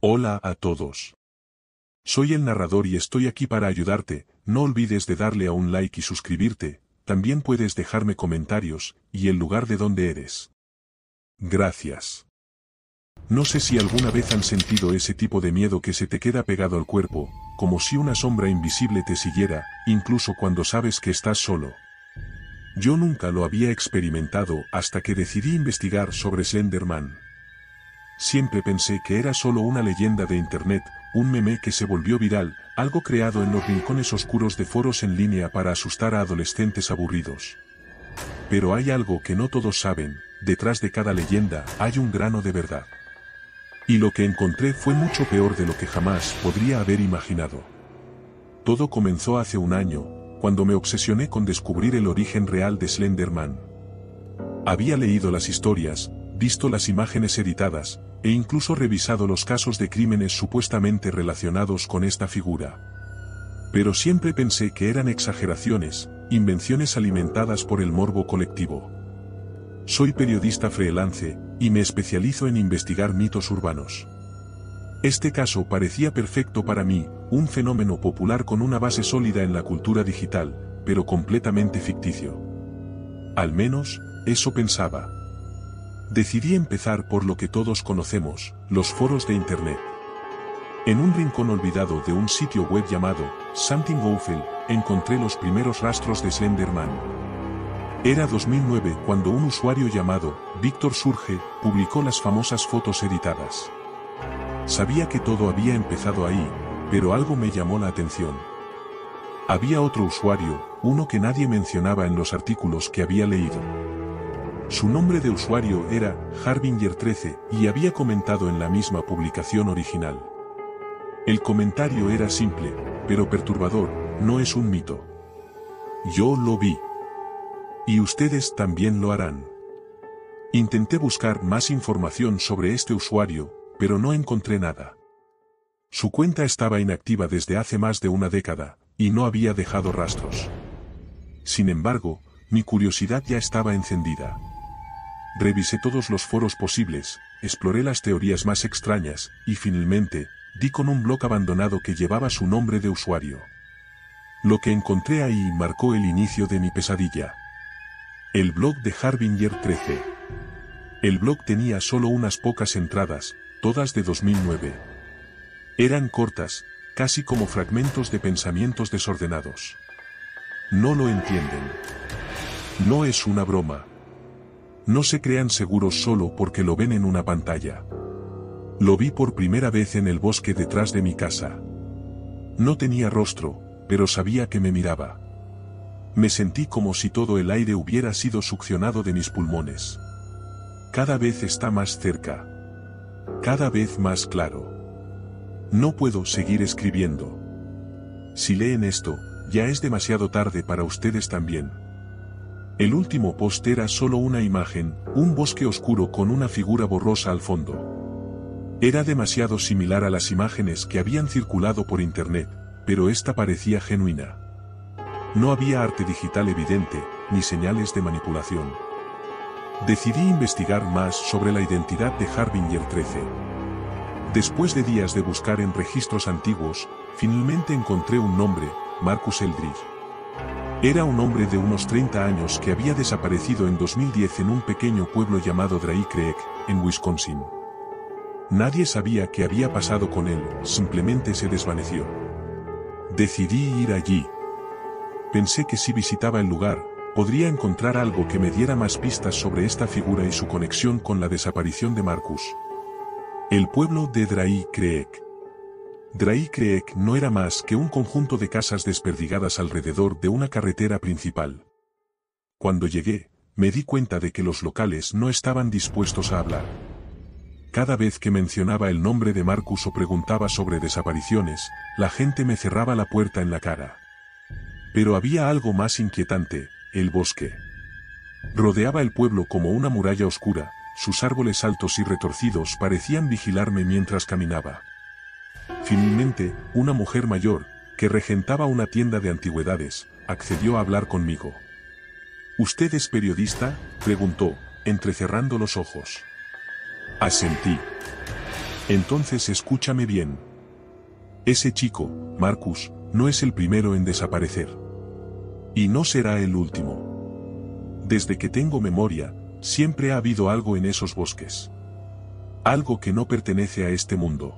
Hola a todos. Soy el narrador y estoy aquí para ayudarte. No olvides de darle a un like y suscribirte. También puedes dejarme comentarios y el lugar de donde eres. Gracias. No sé si alguna vez han sentido ese tipo de miedo que se te queda pegado al cuerpo, como si una sombra invisible te siguiera, incluso cuando sabes que estás solo. Yo nunca lo había experimentado hasta que decidí investigar sobre Slender Man. Siempre pensé que era solo una leyenda de internet, un meme que se volvió viral, algo creado en los rincones oscuros de foros en línea para asustar a adolescentes aburridos. Pero hay algo que no todos saben, detrás de cada leyenda hay un grano de verdad. Y lo que encontré fue mucho peor de lo que jamás podría haber imaginado. Todo comenzó hace un año, cuando me obsesioné con descubrir el origen real de Slender Man. Había leído las historias, visto las imágenes editadas, e incluso revisado los casos de crímenes supuestamente relacionados con esta figura. Pero siempre pensé que eran exageraciones, invenciones alimentadas por el morbo colectivo. Soy periodista freelance, y me especializo en investigar mitos urbanos. Este caso parecía perfecto para mí, un fenómeno popular con una base sólida en la cultura digital, pero completamente ficticio. Al menos, eso pensaba. Decidí empezar por lo que todos conocemos, los foros de internet. En un rincón olvidado de un sitio web llamado Something Awful, encontré los primeros rastros de Slender Man. Era 2009 cuando un usuario llamado Víctor Surge publicó las famosas fotos editadas. Sabía que todo había empezado ahí, pero algo me llamó la atención. Había otro usuario, uno que nadie mencionaba en los artículos que había leído. Su nombre de usuario era Harbinger13 y había comentado en la misma publicación original. El comentario era simple, pero perturbador, no es un mito. Yo lo vi. Y ustedes también lo harán. Intenté buscar más información sobre este usuario, pero no encontré nada. Su cuenta estaba inactiva desde hace más de una década, y no había dejado rastros. Sin embargo, mi curiosidad ya estaba encendida. Revisé todos los foros posibles, exploré las teorías más extrañas, y finalmente, di con un blog abandonado que llevaba su nombre de usuario. Lo que encontré ahí marcó el inicio de mi pesadilla. El blog de Harbinger13. El blog tenía solo unas pocas entradas, todas de 2009. Eran cortas, casi como fragmentos de pensamientos desordenados. No lo entienden. No es una broma. No se crean seguros solo porque lo ven en una pantalla. Lo vi por primera vez en el bosque detrás de mi casa. No tenía rostro, pero sabía que me miraba. Me sentí como si todo el aire hubiera sido succionado de mis pulmones. Cada vez está más cerca. Cada vez más claro. No puedo seguir escribiendo. Si leen esto, ya es demasiado tarde para ustedes también. El último post era solo una imagen, un bosque oscuro con una figura borrosa al fondo. Era demasiado similar a las imágenes que habían circulado por internet, pero esta parecía genuina. No había arte digital evidente, ni señales de manipulación. Decidí investigar más sobre la identidad de Harbinger13. Después de días de buscar en registros antiguos, finalmente encontré un nombre, Marcus Eldridge. Era un hombre de unos 30 años que había desaparecido en 2010 en un pequeño pueblo llamado Dry Creek, en Wisconsin. Nadie sabía qué había pasado con él, simplemente se desvaneció. Decidí ir allí. Pensé que si visitaba el lugar, podría encontrar algo que me diera más pistas sobre esta figura y su conexión con la desaparición de Marcus. El pueblo de Dry Creek. Dry Creek no era más que un conjunto de casas desperdigadas alrededor de una carretera principal. Cuando llegué, me di cuenta de que los locales no estaban dispuestos a hablar. Cada vez que mencionaba el nombre de Marcus o preguntaba sobre desapariciones, la gente me cerraba la puerta en la cara. Pero había algo más inquietante, el bosque. Rodeaba el pueblo como una muralla oscura, sus árboles altos y retorcidos parecían vigilarme mientras caminaba. Finalmente, una mujer mayor, que regentaba una tienda de antigüedades, accedió a hablar conmigo. ¿Usted es periodista?, preguntó, entrecerrando los ojos. Asentí. Entonces escúchame bien. Ese chico, Marcus, no es el primero en desaparecer. Y no será el último. Desde que tengo memoria, siempre ha habido algo en esos bosques. Algo que no pertenece a este mundo.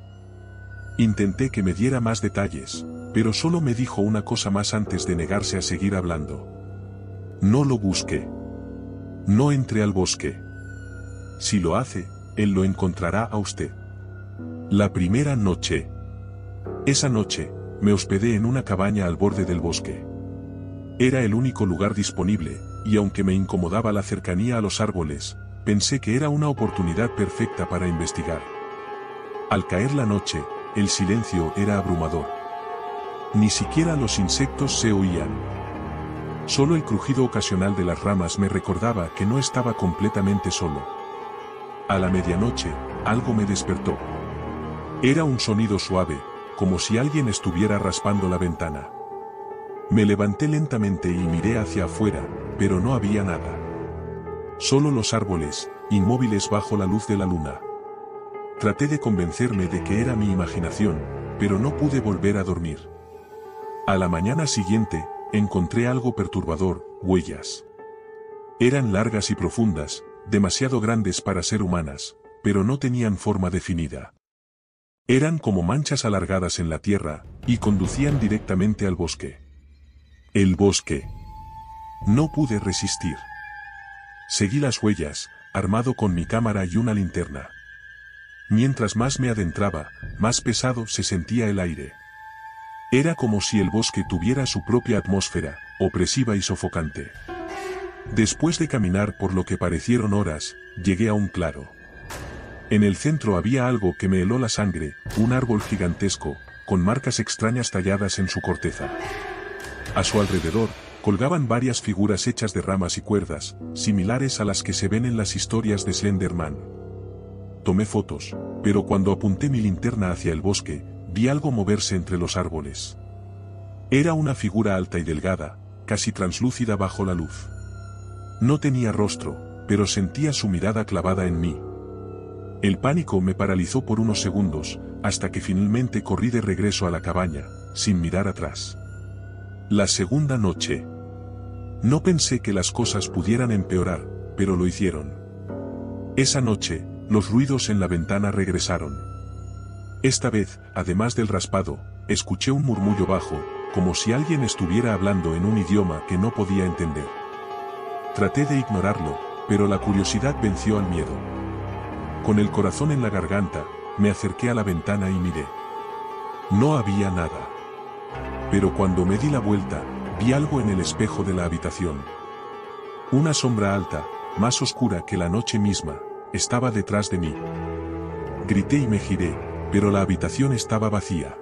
Intenté que me diera más detalles, pero solo me dijo una cosa más antes de negarse a seguir hablando. No lo busque. No entre al bosque. Si lo hace, él lo encontrará a usted. La primera noche. Esa noche, me hospedé en una cabaña al borde del bosque. Era el único lugar disponible, y aunque me incomodaba la cercanía a los árboles, pensé que era una oportunidad perfecta para investigar. Al caer la noche, el silencio era abrumador. Ni siquiera los insectos se oían. Solo el crujido ocasional de las ramas me recordaba que no estaba completamente solo. A la medianoche, algo me despertó. Era un sonido suave, como si alguien estuviera raspando la ventana. Me levanté lentamente y miré hacia afuera, pero no había nada. Solo los árboles, inmóviles bajo la luz de la luna. Traté de convencerme de que era mi imaginación, pero no pude volver a dormir. A la mañana siguiente, encontré algo perturbador: huellas. Eran largas y profundas, demasiado grandes para ser humanas, pero no tenían forma definida. Eran como manchas alargadas en la tierra, y conducían directamente al bosque. El bosque. No pude resistir. Seguí las huellas, armado con mi cámara y una linterna. Mientras más me adentraba, más pesado se sentía el aire. Era como si el bosque tuviera su propia atmósfera, opresiva y sofocante. Después de caminar por lo que parecieron horas, llegué a un claro. En el centro había algo que me heló la sangre: un árbol gigantesco, con marcas extrañas talladas en su corteza. A su alrededor, colgaban varias figuras hechas de ramas y cuerdas, similares a las que se ven en las historias de Slender Man. Tomé fotos, pero cuando apunté mi linterna hacia el bosque, vi algo moverse entre los árboles. Era una figura alta y delgada, casi translúcida bajo la luz. No tenía rostro, pero sentía su mirada clavada en mí. El pánico me paralizó por unos segundos, hasta que finalmente corrí de regreso a la cabaña, sin mirar atrás. La segunda noche. No pensé que las cosas pudieran empeorar, pero lo hicieron. Esa noche, los ruidos en la ventana regresaron. Esta vez, además del raspado, escuché un murmullo bajo, como si alguien estuviera hablando en un idioma que no podía entender. Traté de ignorarlo, pero la curiosidad venció al miedo. Con el corazón en la garganta, me acerqué a la ventana y miré. No había nada. Pero cuando me di la vuelta, vi algo en el espejo de la habitación. Una sombra alta, más oscura que la noche misma, estaba detrás de mí. Grité y me giré, pero la habitación estaba vacía.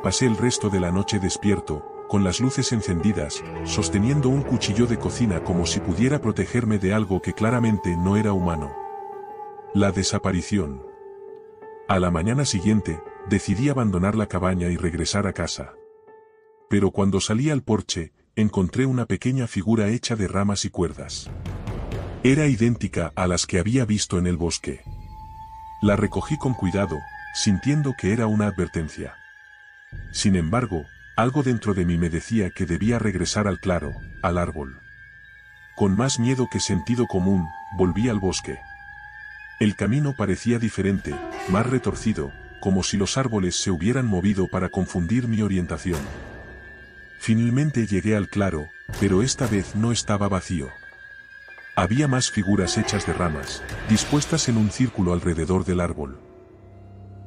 Pasé el resto de la noche despierto, con las luces encendidas, sosteniendo un cuchillo de cocina como si pudiera protegerme de algo que claramente no era humano. La desaparición. A la mañana siguiente, decidí abandonar la cabaña y regresar a casa. Pero cuando salí al porche, encontré una pequeña figura hecha de ramas y cuerdas. Era idéntica a las que había visto en el bosque. La recogí con cuidado, sintiendo que era una advertencia. Sin embargo, algo dentro de mí me decía que debía regresar al claro, al árbol. Con más miedo que sentido común, volví al bosque. El camino parecía diferente, más retorcido, como si los árboles se hubieran movido para confundir mi orientación. Finalmente llegué al claro, pero esta vez no estaba vacío. Había más figuras hechas de ramas, dispuestas en un círculo alrededor del árbol.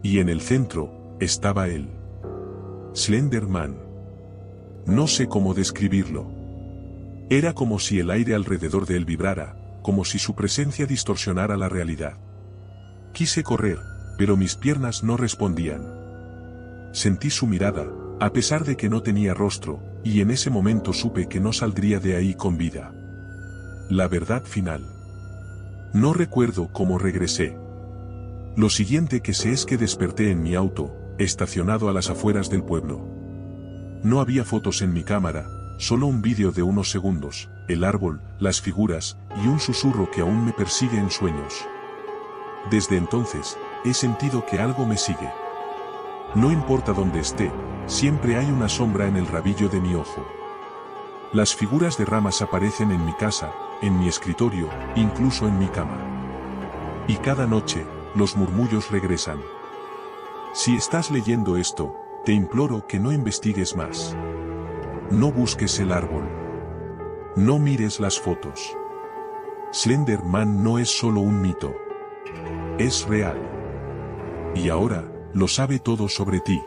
Y en el centro, estaba él. Slender Man. No sé cómo describirlo. Era como si el aire alrededor de él vibrara, como si su presencia distorsionara la realidad. Quise correr, pero mis piernas no respondían. Sentí su mirada, a pesar de que no tenía rostro, y en ese momento supe que no saldría de ahí con vida. La verdad final. No recuerdo cómo regresé. Lo siguiente que sé es que desperté en mi auto, estacionado a las afueras del pueblo. No había fotos en mi cámara, solo un vídeo de unos segundos, el árbol, las figuras, y un susurro que aún me persigue en sueños. Desde entonces, he sentido que algo me sigue. No importa dónde esté, siempre hay una sombra en el rabillo de mi ojo. Las figuras de ramas aparecen en mi casa, en mi escritorio, incluso en mi cama. Y cada noche, los murmullos regresan. Si estás leyendo esto, te imploro que no investigues más. No busques el árbol. No mires las fotos. Slender Man no es solo un mito. Es real. Y ahora, lo sabe todo sobre ti.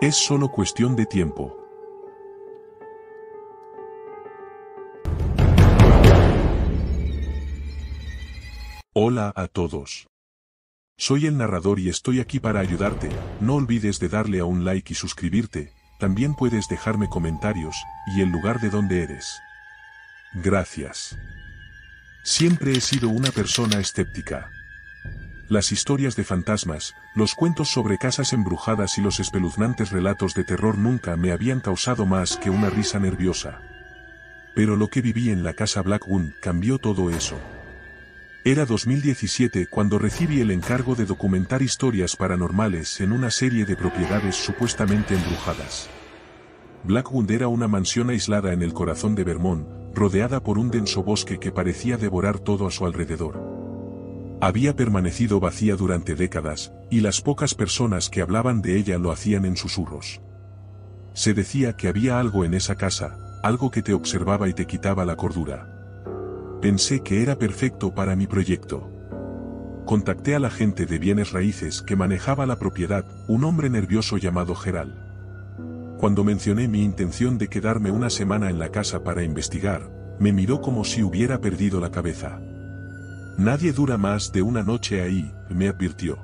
Es solo cuestión de tiempo. Hola a todos. Soy el narrador y estoy aquí para ayudarte. No olvides de darle a un like y suscribirte. También puedes dejarme comentarios y el lugar de donde eres. Gracias. Siempre he sido una persona escéptica. Las historias de fantasmas, los cuentos sobre casas embrujadas y los espeluznantes relatos de terror nunca me habían causado más que una risa nerviosa. Pero lo que viví en la casa Blackwood cambió todo eso. Era 2017 cuando recibí el encargo de documentar historias paranormales en una serie de propiedades supuestamente embrujadas. Blackwood era una mansión aislada en el corazón de Vermont, rodeada por un denso bosque que parecía devorar todo a su alrededor. Había permanecido vacía durante décadas, y las pocas personas que hablaban de ella lo hacían en susurros. Se decía que había algo en esa casa, algo que te observaba y te quitaba la cordura. Pensé que era perfecto para mi proyecto. Contacté al agente de bienes raíces que manejaba la propiedad, un hombre nervioso llamado Gerald. Cuando mencioné mi intención de quedarme una semana en la casa para investigar, me miró como si hubiera perdido la cabeza. Nadie dura más de una noche ahí, me advirtió.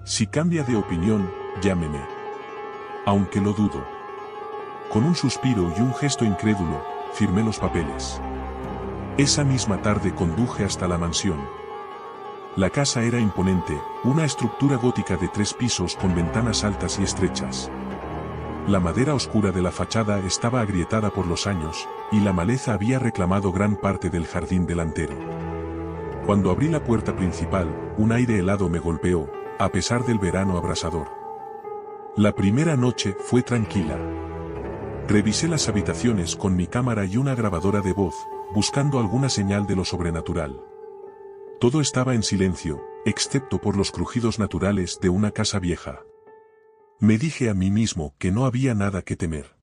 Si cambia de opinión, llámeme. Aunque lo dudo. Con un suspiro y un gesto incrédulo, firmé los papeles. Esa misma tarde conduje hasta la mansión. La casa era imponente, una estructura gótica de 3 pisos con ventanas altas y estrechas. La madera oscura de la fachada estaba agrietada por los años, y la maleza había reclamado gran parte del jardín delantero. Cuando abrí la puerta principal, un aire helado me golpeó, a pesar del verano abrasador. La primera noche fue tranquila. Revisé las habitaciones con mi cámara y una grabadora de voz, buscando alguna señal de lo sobrenatural. Todo estaba en silencio, excepto por los crujidos naturales de una casa vieja. Me dije a mí mismo que no había nada que temer.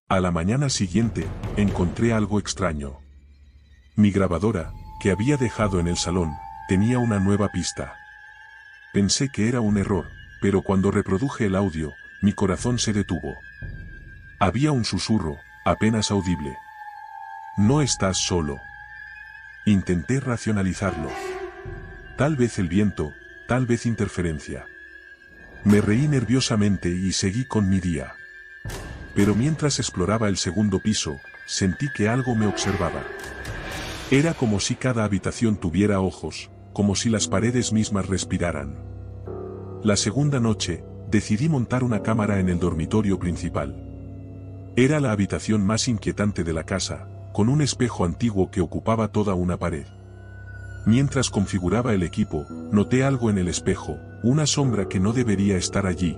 A la mañana siguiente, encontré algo extraño. Mi grabadora, que había dejado en el salón, tenía una nueva pista. Pensé que era un error, pero cuando reproduje el audio, mi corazón se detuvo. Había un susurro, apenas audible. No estás solo. Intenté racionalizarlo. Tal vez el viento, tal vez interferencia. Me reí nerviosamente y seguí con mi día. Pero mientras exploraba el segundo piso, sentí que algo me observaba. Era como si cada habitación tuviera ojos, como si las paredes mismas respiraran. La segunda noche, decidí montar una cámara en el dormitorio principal. Era la habitación más inquietante de la casa, con un espejo antiguo que ocupaba toda una pared. Mientras configuraba el equipo, noté algo en el espejo, una sombra que no debería estar allí.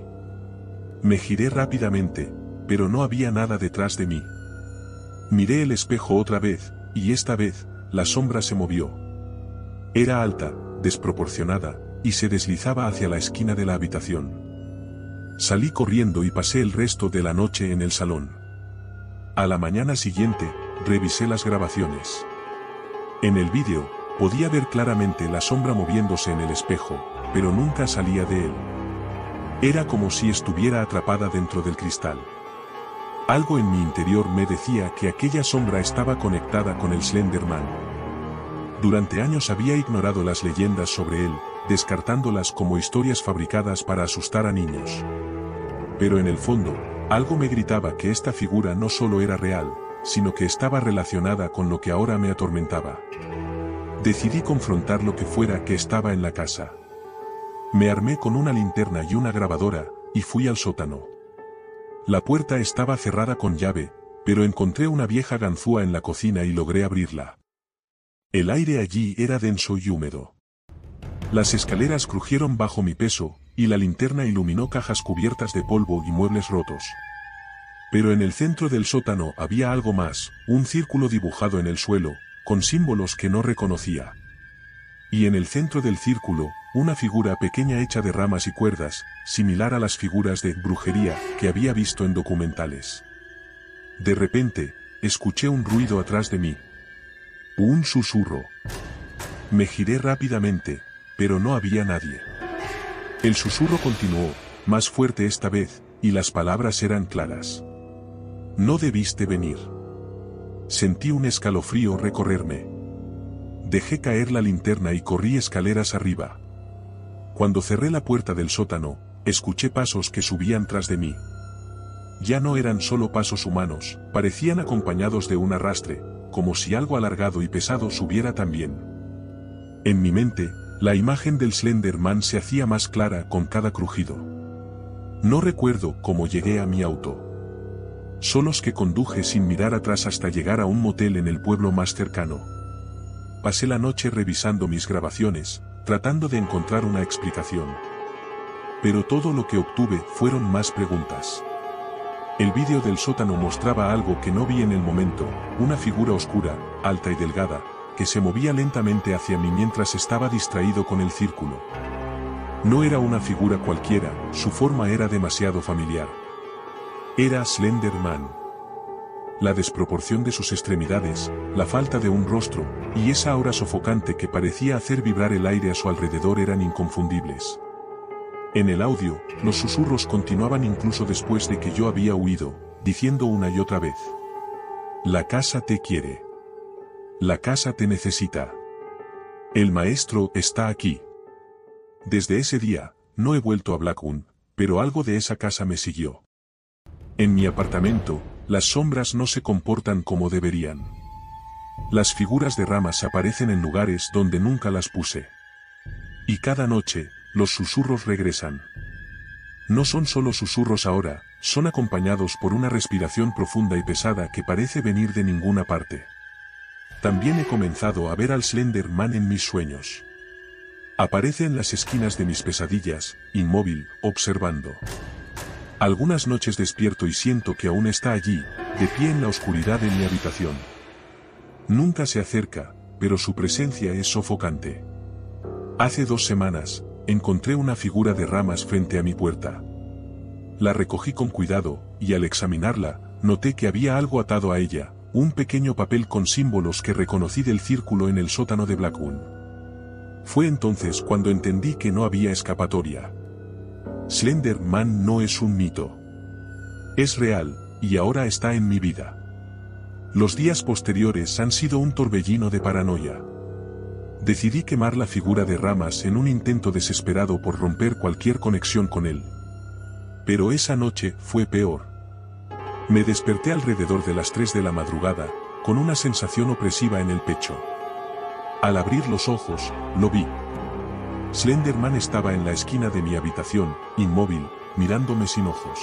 Me giré rápidamente, pero no había nada detrás de mí. Miré el espejo otra vez, y esta vez, la sombra se movió. Era alta, desproporcionada, y se deslizaba hacia la esquina de la habitación. Salí corriendo y pasé el resto de la noche en el salón. A la mañana siguiente, revisé las grabaciones. En el vídeo, podía ver claramente la sombra moviéndose en el espejo, pero nunca salía de él. Era como si estuviera atrapada dentro del cristal. Algo en mi interior me decía que aquella sombra estaba conectada con el Slender Man. Durante años había ignorado las leyendas sobre él, descartándolas como historias fabricadas para asustar a niños. Pero en el fondo, algo me gritaba que esta figura no solo era real, sino que estaba relacionada con lo que ahora me atormentaba. Decidí confrontar lo que fuera que estaba en la casa. Me armé con una linterna y una grabadora, y fui al sótano. La puerta estaba cerrada con llave, pero encontré una vieja ganzúa en la cocina y logré abrirla. El aire allí era denso y húmedo. Las escaleras crujieron bajo mi peso, y la linterna iluminó cajas cubiertas de polvo y muebles rotos. Pero en el centro del sótano había algo más, un círculo dibujado en el suelo, con símbolos que no reconocía. Y en el centro del círculo, una figura pequeña hecha de ramas y cuerdas, similar a las figuras de brujería que había visto en documentales. De repente, escuché un ruido atrás de mí. Un susurro. Me giré rápidamente, pero no había nadie. El susurro continuó, más fuerte esta vez, y las palabras eran claras. No debiste venir. Sentí un escalofrío recorrerme. Dejé caer la linterna y corrí escaleras arriba. Cuando cerré la puerta del sótano, escuché pasos que subían tras de mí. Ya no eran solo pasos humanos, parecían acompañados de un arrastre, como si algo alargado y pesado subiera también. En mi mente, la imagen del Slender Man se hacía más clara con cada crujido. No recuerdo cómo llegué a mi auto. Solo que conduje sin mirar atrás hasta llegar a un motel en el pueblo más cercano. Pasé la noche revisando mis grabaciones, tratando de encontrar una explicación. Pero todo lo que obtuve fueron más preguntas. El vídeo del sótano mostraba algo que no vi en el momento, una figura oscura, alta y delgada, que se movía lentamente hacia mí mientras estaba distraído con el círculo. No era una figura cualquiera, su forma era demasiado familiar. Era Slender Man. La desproporción de sus extremidades, la falta de un rostro, y esa aura sofocante que parecía hacer vibrar el aire a su alrededor eran inconfundibles. En el audio, los susurros continuaban incluso después de que yo había huido, diciendo una y otra vez. La casa te quiere. La casa te necesita. El maestro está aquí. Desde ese día, no he vuelto a Blackwood, pero algo de esa casa me siguió. En mi apartamento, las sombras no se comportan como deberían. Las figuras de ramas aparecen en lugares donde nunca las puse. Y cada noche, los susurros regresan. No son solo susurros ahora, son acompañados por una respiración profunda y pesada que parece venir de ninguna parte. También he comenzado a ver al Slender Man en mis sueños. Aparece en las esquinas de mis pesadillas, inmóvil, observando. Algunas noches despierto y siento que aún está allí, de pie en la oscuridad de mi habitación. Nunca se acerca, pero su presencia es sofocante. Hace 2 semanas, encontré una figura de ramas frente a mi puerta. La recogí con cuidado, y al examinarla, noté que había algo atado a ella, un pequeño papel con símbolos que reconocí del círculo en el sótano de Blackwood. Fue entonces cuando entendí que no había escapatoria. Slender Man no es un mito. Es real, y ahora está en mi vida. Los días posteriores han sido un torbellino de paranoia. Decidí quemar la figura de ramas en un intento desesperado por romper cualquier conexión con él. Pero esa noche fue peor. Me desperté alrededor de las 3 de la madrugada, con una sensación opresiva en el pecho. Al abrir los ojos, lo vi. Slender Man estaba en la esquina de mi habitación, inmóvil, mirándome sin ojos.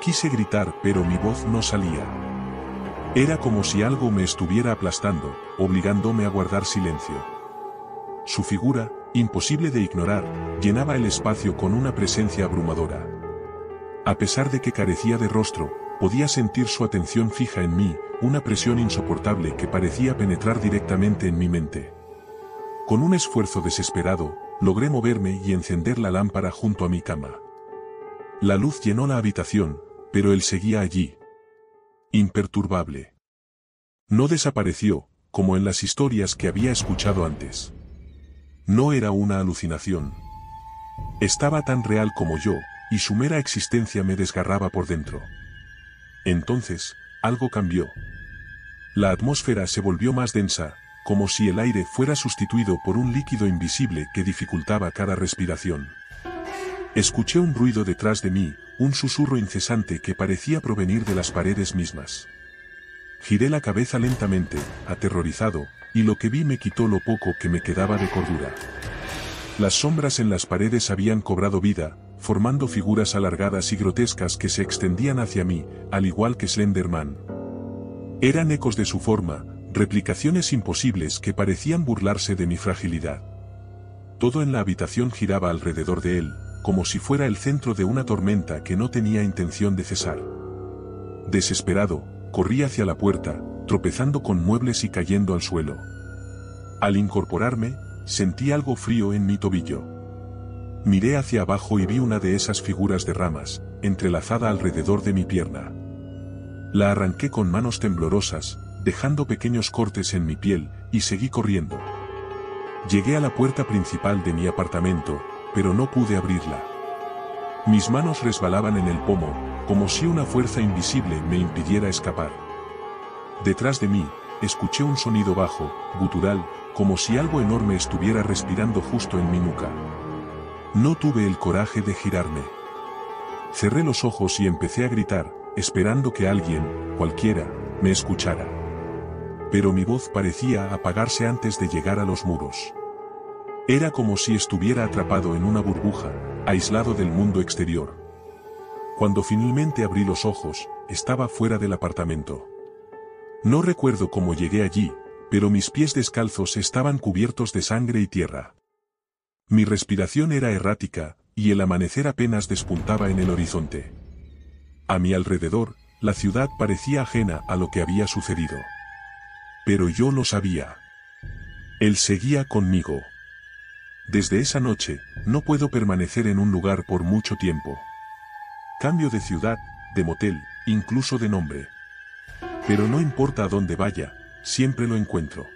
Quise gritar, pero mi voz no salía. Era como si algo me estuviera aplastando, obligándome a guardar silencio. Su figura, imposible de ignorar, llenaba el espacio con una presencia abrumadora. A pesar de que carecía de rostro, podía sentir su atención fija en mí, una presión insoportable que parecía penetrar directamente en mi mente. Con un esfuerzo desesperado, logré moverme y encender la lámpara junto a mi cama. La luz llenó la habitación, pero él seguía allí. Imperturbable. No desapareció, como en las historias que había escuchado antes. No era una alucinación. Estaba tan real como yo, y su mera existencia me desgarraba por dentro. Entonces, algo cambió. La atmósfera se volvió más densa, como si el aire fuera sustituido por un líquido invisible que dificultaba cada respiración. Escuché un ruido detrás de mí, un susurro incesante que parecía provenir de las paredes mismas. Giré la cabeza lentamente, aterrorizado, y lo que vi me quitó lo poco que me quedaba de cordura. Las sombras en las paredes habían cobrado vida, formando figuras alargadas y grotescas que se extendían hacia mí, al igual que Slender Man. Eran ecos de su forma, replicaciones imposibles que parecían burlarse de mi fragilidad. Todo en la habitación giraba alrededor de él, como si fuera el centro de una tormenta que no tenía intención de cesar. Desesperado, corrí hacia la puerta, tropezando con muebles y cayendo al suelo. Al incorporarme, sentí algo frío en mi tobillo. Miré hacia abajo y vi una de esas figuras de ramas, entrelazada alrededor de mi pierna. La arranqué con manos temblorosas, dejando pequeños cortes en mi piel, y seguí corriendo. Llegué a la puerta principal de mi apartamento, pero no pude abrirla. Mis manos resbalaban en el pomo, como si una fuerza invisible me impidiera escapar. Detrás de mí, escuché un sonido bajo, gutural, como si algo enorme estuviera respirando justo en mi nuca. No tuve el coraje de girarme. Cerré los ojos y empecé a gritar, esperando que alguien, cualquiera, me escuchara. Pero mi voz parecía apagarse antes de llegar a los muros. Era como si estuviera atrapado en una burbuja, aislado del mundo exterior. Cuando finalmente abrí los ojos, estaba fuera del apartamento. No recuerdo cómo llegué allí, pero mis pies descalzos estaban cubiertos de sangre y tierra. Mi respiración era errática, y el amanecer apenas despuntaba en el horizonte. A mi alrededor, la ciudad parecía ajena a lo que había sucedido. Pero yo lo sabía. Él seguía conmigo. Desde esa noche, no puedo permanecer en un lugar por mucho tiempo. Cambio de ciudad, de motel, incluso de nombre. Pero no importa a dónde vaya, siempre lo encuentro.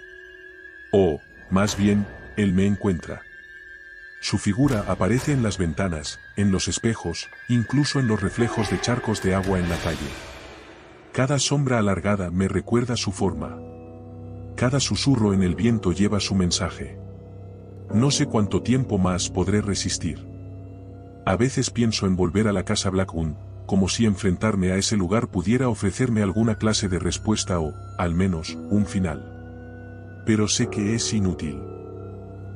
O, más bien, él me encuentra. Su figura aparece en las ventanas, en los espejos, incluso en los reflejos de charcos de agua en la calle. Cada sombra alargada me recuerda su forma. Cada susurro en el viento lleva su mensaje. No sé cuánto tiempo más podré resistir. A veces pienso en volver a la casa Blackwood, como si enfrentarme a ese lugar pudiera ofrecerme alguna clase de respuesta o, al menos, un final. Pero sé que es inútil.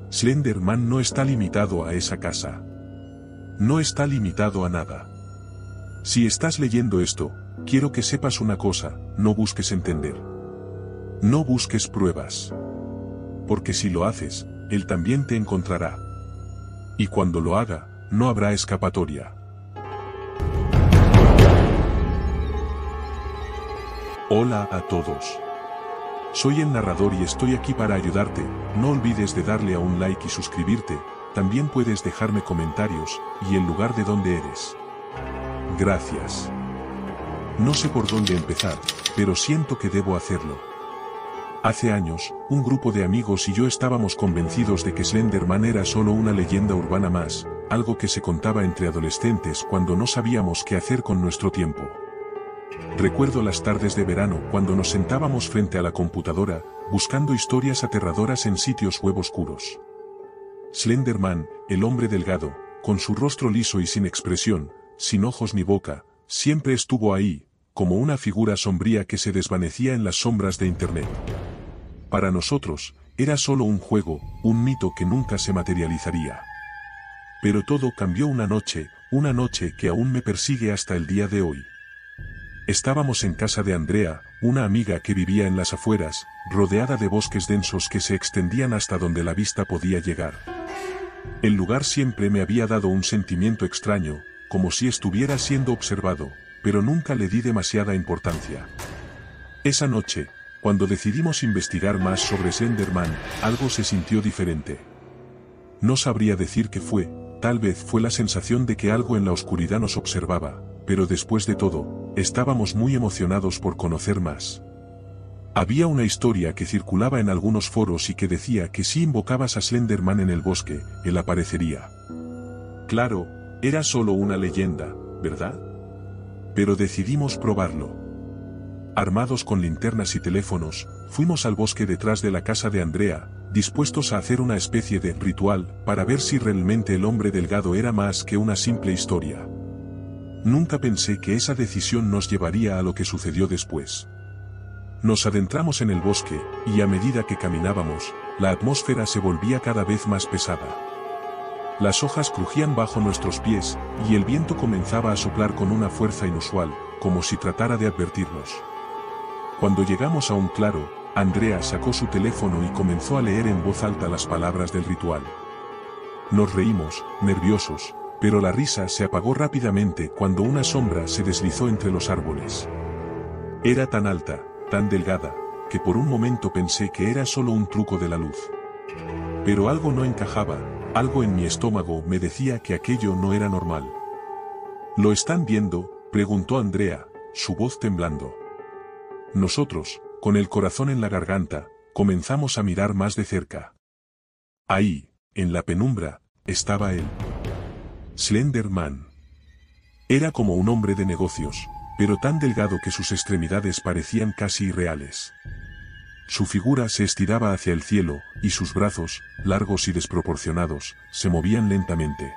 Slender Man no está limitado a esa casa. No está limitado a nada. Si estás leyendo esto, quiero que sepas una cosa, no busques entender. No busques pruebas. Porque si lo haces, él también te encontrará. Y cuando lo haga, no habrá escapatoria. Hola a todos. Soy el narrador y estoy aquí para ayudarte. No olvides de darle a un like y suscribirte. También puedes dejarme comentarios, y el lugar de donde eres. Gracias. No sé por dónde empezar, pero siento que debo hacerlo. Hace años, un grupo de amigos y yo estábamos convencidos de que Slender Man era solo una leyenda urbana más, algo que se contaba entre adolescentes cuando no sabíamos qué hacer con nuestro tiempo. Recuerdo las tardes de verano cuando nos sentábamos frente a la computadora, buscando historias aterradoras en sitios web oscuros. Slender Man, el hombre delgado, con su rostro liso y sin expresión, sin ojos ni boca, siempre estuvo ahí, como una figura sombría que se desvanecía en las sombras de Internet. Para nosotros, era solo un juego, un mito que nunca se materializaría. Pero todo cambió una noche que aún me persigue hasta el día de hoy. Estábamos en casa de Andrea, una amiga que vivía en las afueras, rodeada de bosques densos que se extendían hasta donde la vista podía llegar. El lugar siempre me había dado un sentimiento extraño, como si estuviera siendo observado, pero nunca le di demasiada importancia. Esa noche, cuando decidimos investigar más sobre Slender Man, algo se sintió diferente. No sabría decir qué fue, tal vez fue la sensación de que algo en la oscuridad nos observaba, pero después de todo, estábamos muy emocionados por conocer más. Había una historia que circulaba en algunos foros y que decía que si invocabas a Slender Man en el bosque, él aparecería. Claro, era solo una leyenda, ¿verdad? Pero decidimos probarlo. Armados con linternas y teléfonos, fuimos al bosque detrás de la casa de Andrea, dispuestos a hacer una especie de ritual para ver si realmente el hombre delgado era más que una simple historia. Nunca pensé que esa decisión nos llevaría a lo que sucedió después. Nos adentramos en el bosque, y a medida que caminábamos, la atmósfera se volvía cada vez más pesada. Las hojas crujían bajo nuestros pies, y el viento comenzaba a soplar con una fuerza inusual, como si tratara de advertirnos. Cuando llegamos a un claro, Andrea sacó su teléfono y comenzó a leer en voz alta las palabras del ritual. Nos reímos, nerviosos, pero la risa se apagó rápidamente cuando una sombra se deslizó entre los árboles. Era tan alta, tan delgada, que por un momento pensé que era solo un truco de la luz. Pero algo no encajaba, algo en mi estómago me decía que aquello no era normal. ¿Lo están viendo?, preguntó Andrea, su voz temblando. Nosotros, con el corazón en la garganta, comenzamos a mirar más de cerca. Ahí, en la penumbra, estaba él. Slender Man. Era como un hombre de negocios, pero tan delgado que sus extremidades parecían casi irreales. Su figura se estiraba hacia el cielo, y sus brazos, largos y desproporcionados, se movían lentamente.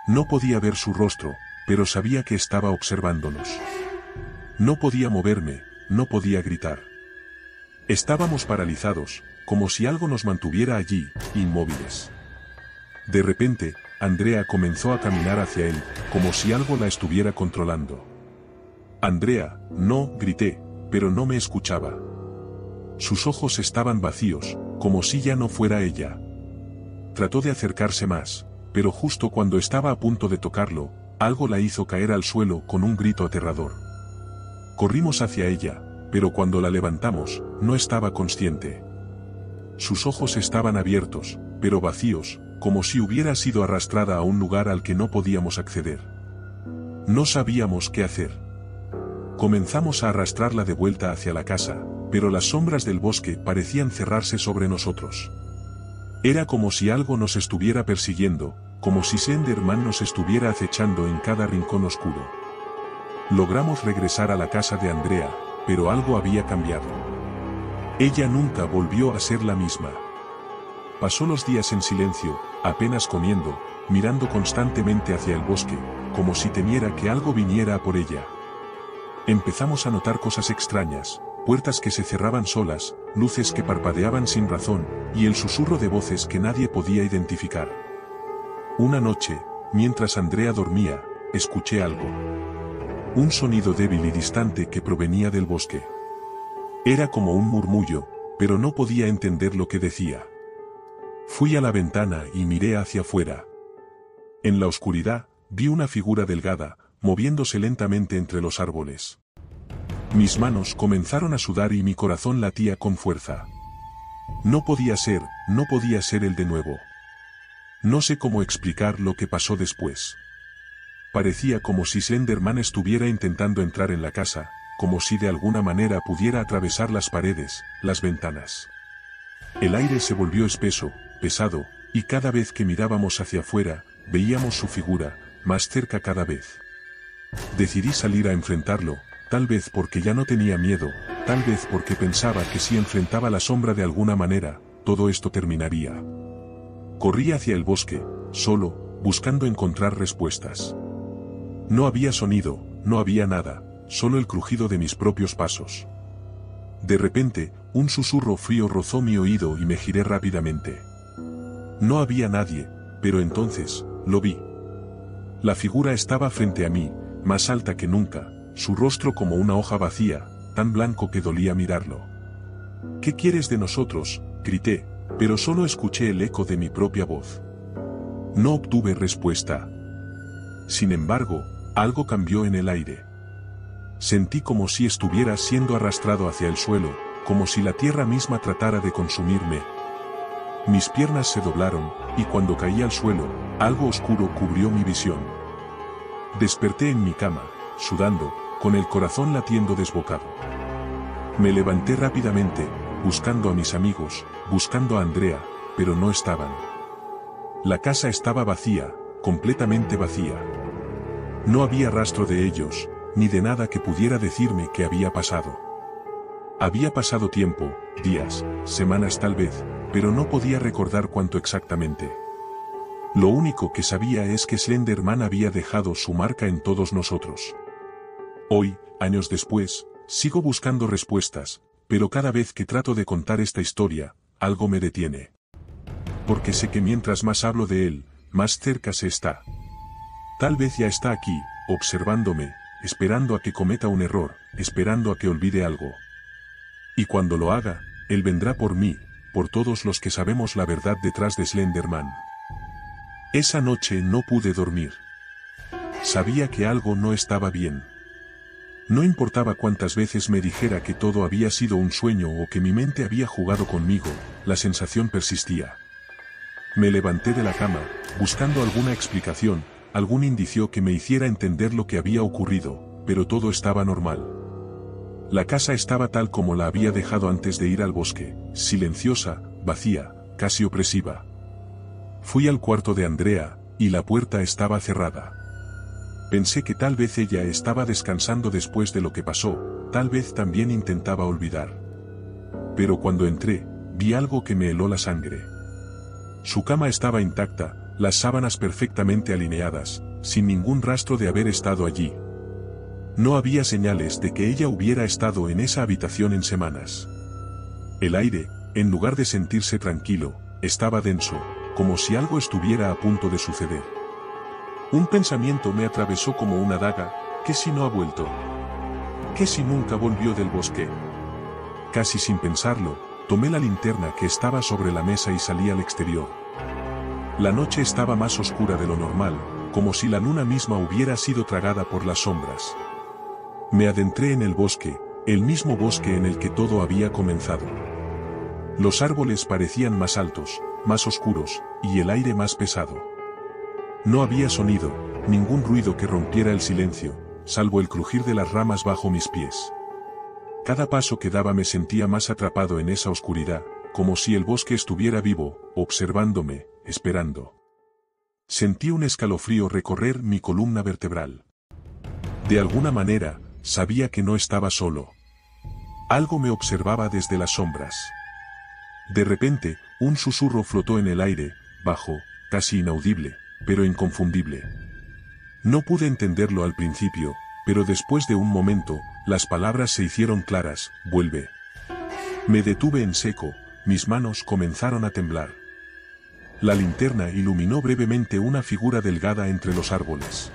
No podía ver su rostro, pero sabía que estaba observándonos. No podía moverme, no podía gritar. Estábamos paralizados, como si algo nos mantuviera allí, inmóviles. De repente, Andrea comenzó a caminar hacia él, como si algo la estuviera controlando. Andrea, no, grité, pero no me escuchaba. Sus ojos estaban vacíos, como si ya no fuera ella. Trató de acercarse más, pero justo cuando estaba a punto de tocarlo, algo la hizo caer al suelo con un grito aterrador. Corrimos hacia ella, pero cuando la levantamos, no estaba consciente. Sus ojos estaban abiertos, pero vacíos, como si hubiera sido arrastrada a un lugar al que no podíamos acceder. No sabíamos qué hacer. Comenzamos a arrastrarla de vuelta hacia la casa, pero las sombras del bosque parecían cerrarse sobre nosotros. Era como si algo nos estuviera persiguiendo, como si Slender Man nos estuviera acechando en cada rincón oscuro. Logramos regresar a la casa de Andrea, pero algo había cambiado. Ella nunca volvió a ser la misma. Pasó los días en silencio, apenas comiendo, mirando constantemente hacia el bosque, como si temiera que algo viniera a por ella. Empezamos a notar cosas extrañas, puertas que se cerraban solas, luces que parpadeaban sin razón, y el susurro de voces que nadie podía identificar. Una noche, mientras Andrea dormía, escuché algo. Un sonido débil y distante que provenía del bosque. Era como un murmullo, pero no podía entender lo que decía. Fui a la ventana y miré hacia afuera. En la oscuridad, vi una figura delgada, moviéndose lentamente entre los árboles. Mis manos comenzaron a sudar y mi corazón latía con fuerza. No podía ser él de nuevo. No sé cómo explicar lo que pasó después. Parecía como si Slender Man estuviera intentando entrar en la casa, como si de alguna manera pudiera atravesar las paredes, las ventanas. El aire se volvió espeso, pesado, y cada vez que mirábamos hacia afuera, veíamos su figura, más cerca cada vez. Decidí salir a enfrentarlo, tal vez porque ya no tenía miedo, tal vez porque pensaba que si enfrentaba la sombra de alguna manera, todo esto terminaría. Corrí hacia el bosque, solo, buscando encontrar respuestas. No había sonido, no había nada, solo el crujido de mis propios pasos. De repente, un susurro frío rozó mi oído y me giré rápidamente. No había nadie, pero entonces, lo vi. La figura estaba frente a mí, más alta que nunca, su rostro como una hoja vacía, tan blanco que dolía mirarlo. ¿Qué quieres de nosotros?, grité, pero solo escuché el eco de mi propia voz. No obtuve respuesta. Sin embargo, algo cambió en el aire. Sentí como si estuviera siendo arrastrado hacia el suelo, como si la tierra misma tratara de consumirme. Mis piernas se doblaron, y cuando caí al suelo, algo oscuro cubrió mi visión. Desperté en mi cama, sudando, con el corazón latiendo desbocado. Me levanté rápidamente, buscando a mis amigos, buscando a Andrea, pero no estaban. La casa estaba vacía, completamente vacía. No había rastro de ellos, ni de nada que pudiera decirme qué había pasado. Había pasado tiempo, días, semanas tal vez, pero no podía recordar cuánto exactamente. Lo único que sabía es que Slender Man había dejado su marca en todos nosotros. Hoy, años después, sigo buscando respuestas, pero cada vez que trato de contar esta historia, algo me detiene. Porque sé que mientras más hablo de él, más cerca se está. Tal vez ya está aquí, observándome, esperando a que cometa un error, esperando a que olvide algo. Y cuando lo haga, él vendrá por mí, por todos los que sabemos la verdad detrás de Slender Man. Esa noche no pude dormir. Sabía que algo no estaba bien. No importaba cuántas veces me dijera que todo había sido un sueño o que mi mente había jugado conmigo, la sensación persistía. Me levanté de la cama, buscando alguna explicación, algún indicio que me hiciera entender lo que había ocurrido, pero todo estaba normal. La casa estaba tal como la había dejado antes de ir al bosque, silenciosa, vacía, casi opresiva. Fui al cuarto de Andrea, y la puerta estaba cerrada. Pensé que tal vez ella estaba descansando después de lo que pasó, tal vez también intentaba olvidar. Pero cuando entré, vi algo que me heló la sangre. Su cama estaba intacta, las sábanas perfectamente alineadas, sin ningún rastro de haber estado allí. No había señales de que ella hubiera estado en esa habitación en semanas. El aire, en lugar de sentirse tranquilo, estaba denso, como si algo estuviera a punto de suceder. Un pensamiento me atravesó como una daga: ¿qué si no ha vuelto? ¿Qué si nunca volvió del bosque? Casi sin pensarlo, tomé la linterna que estaba sobre la mesa y salí al exterior. La noche estaba más oscura de lo normal, como si la luna misma hubiera sido tragada por las sombras. Me adentré en el bosque, el mismo bosque en el que todo había comenzado. Los árboles parecían más altos, más oscuros, y el aire más pesado. No había sonido, ningún ruido que rompiera el silencio, salvo el crujir de las ramas bajo mis pies. Cada paso que daba me sentía más atrapado en esa oscuridad, como si el bosque estuviera vivo, observándome, esperando. Sentí un escalofrío recorrer mi columna vertebral. De alguna manera, sabía que no estaba solo. Algo me observaba desde las sombras. De repente, un susurro flotó en el aire, bajo, casi inaudible, pero inconfundible. No pude entenderlo al principio, pero después de un momento, las palabras se hicieron claras: vuelve. Me detuve en seco, mis manos comenzaron a temblar. La linterna iluminó brevemente una figura delgada entre los árboles.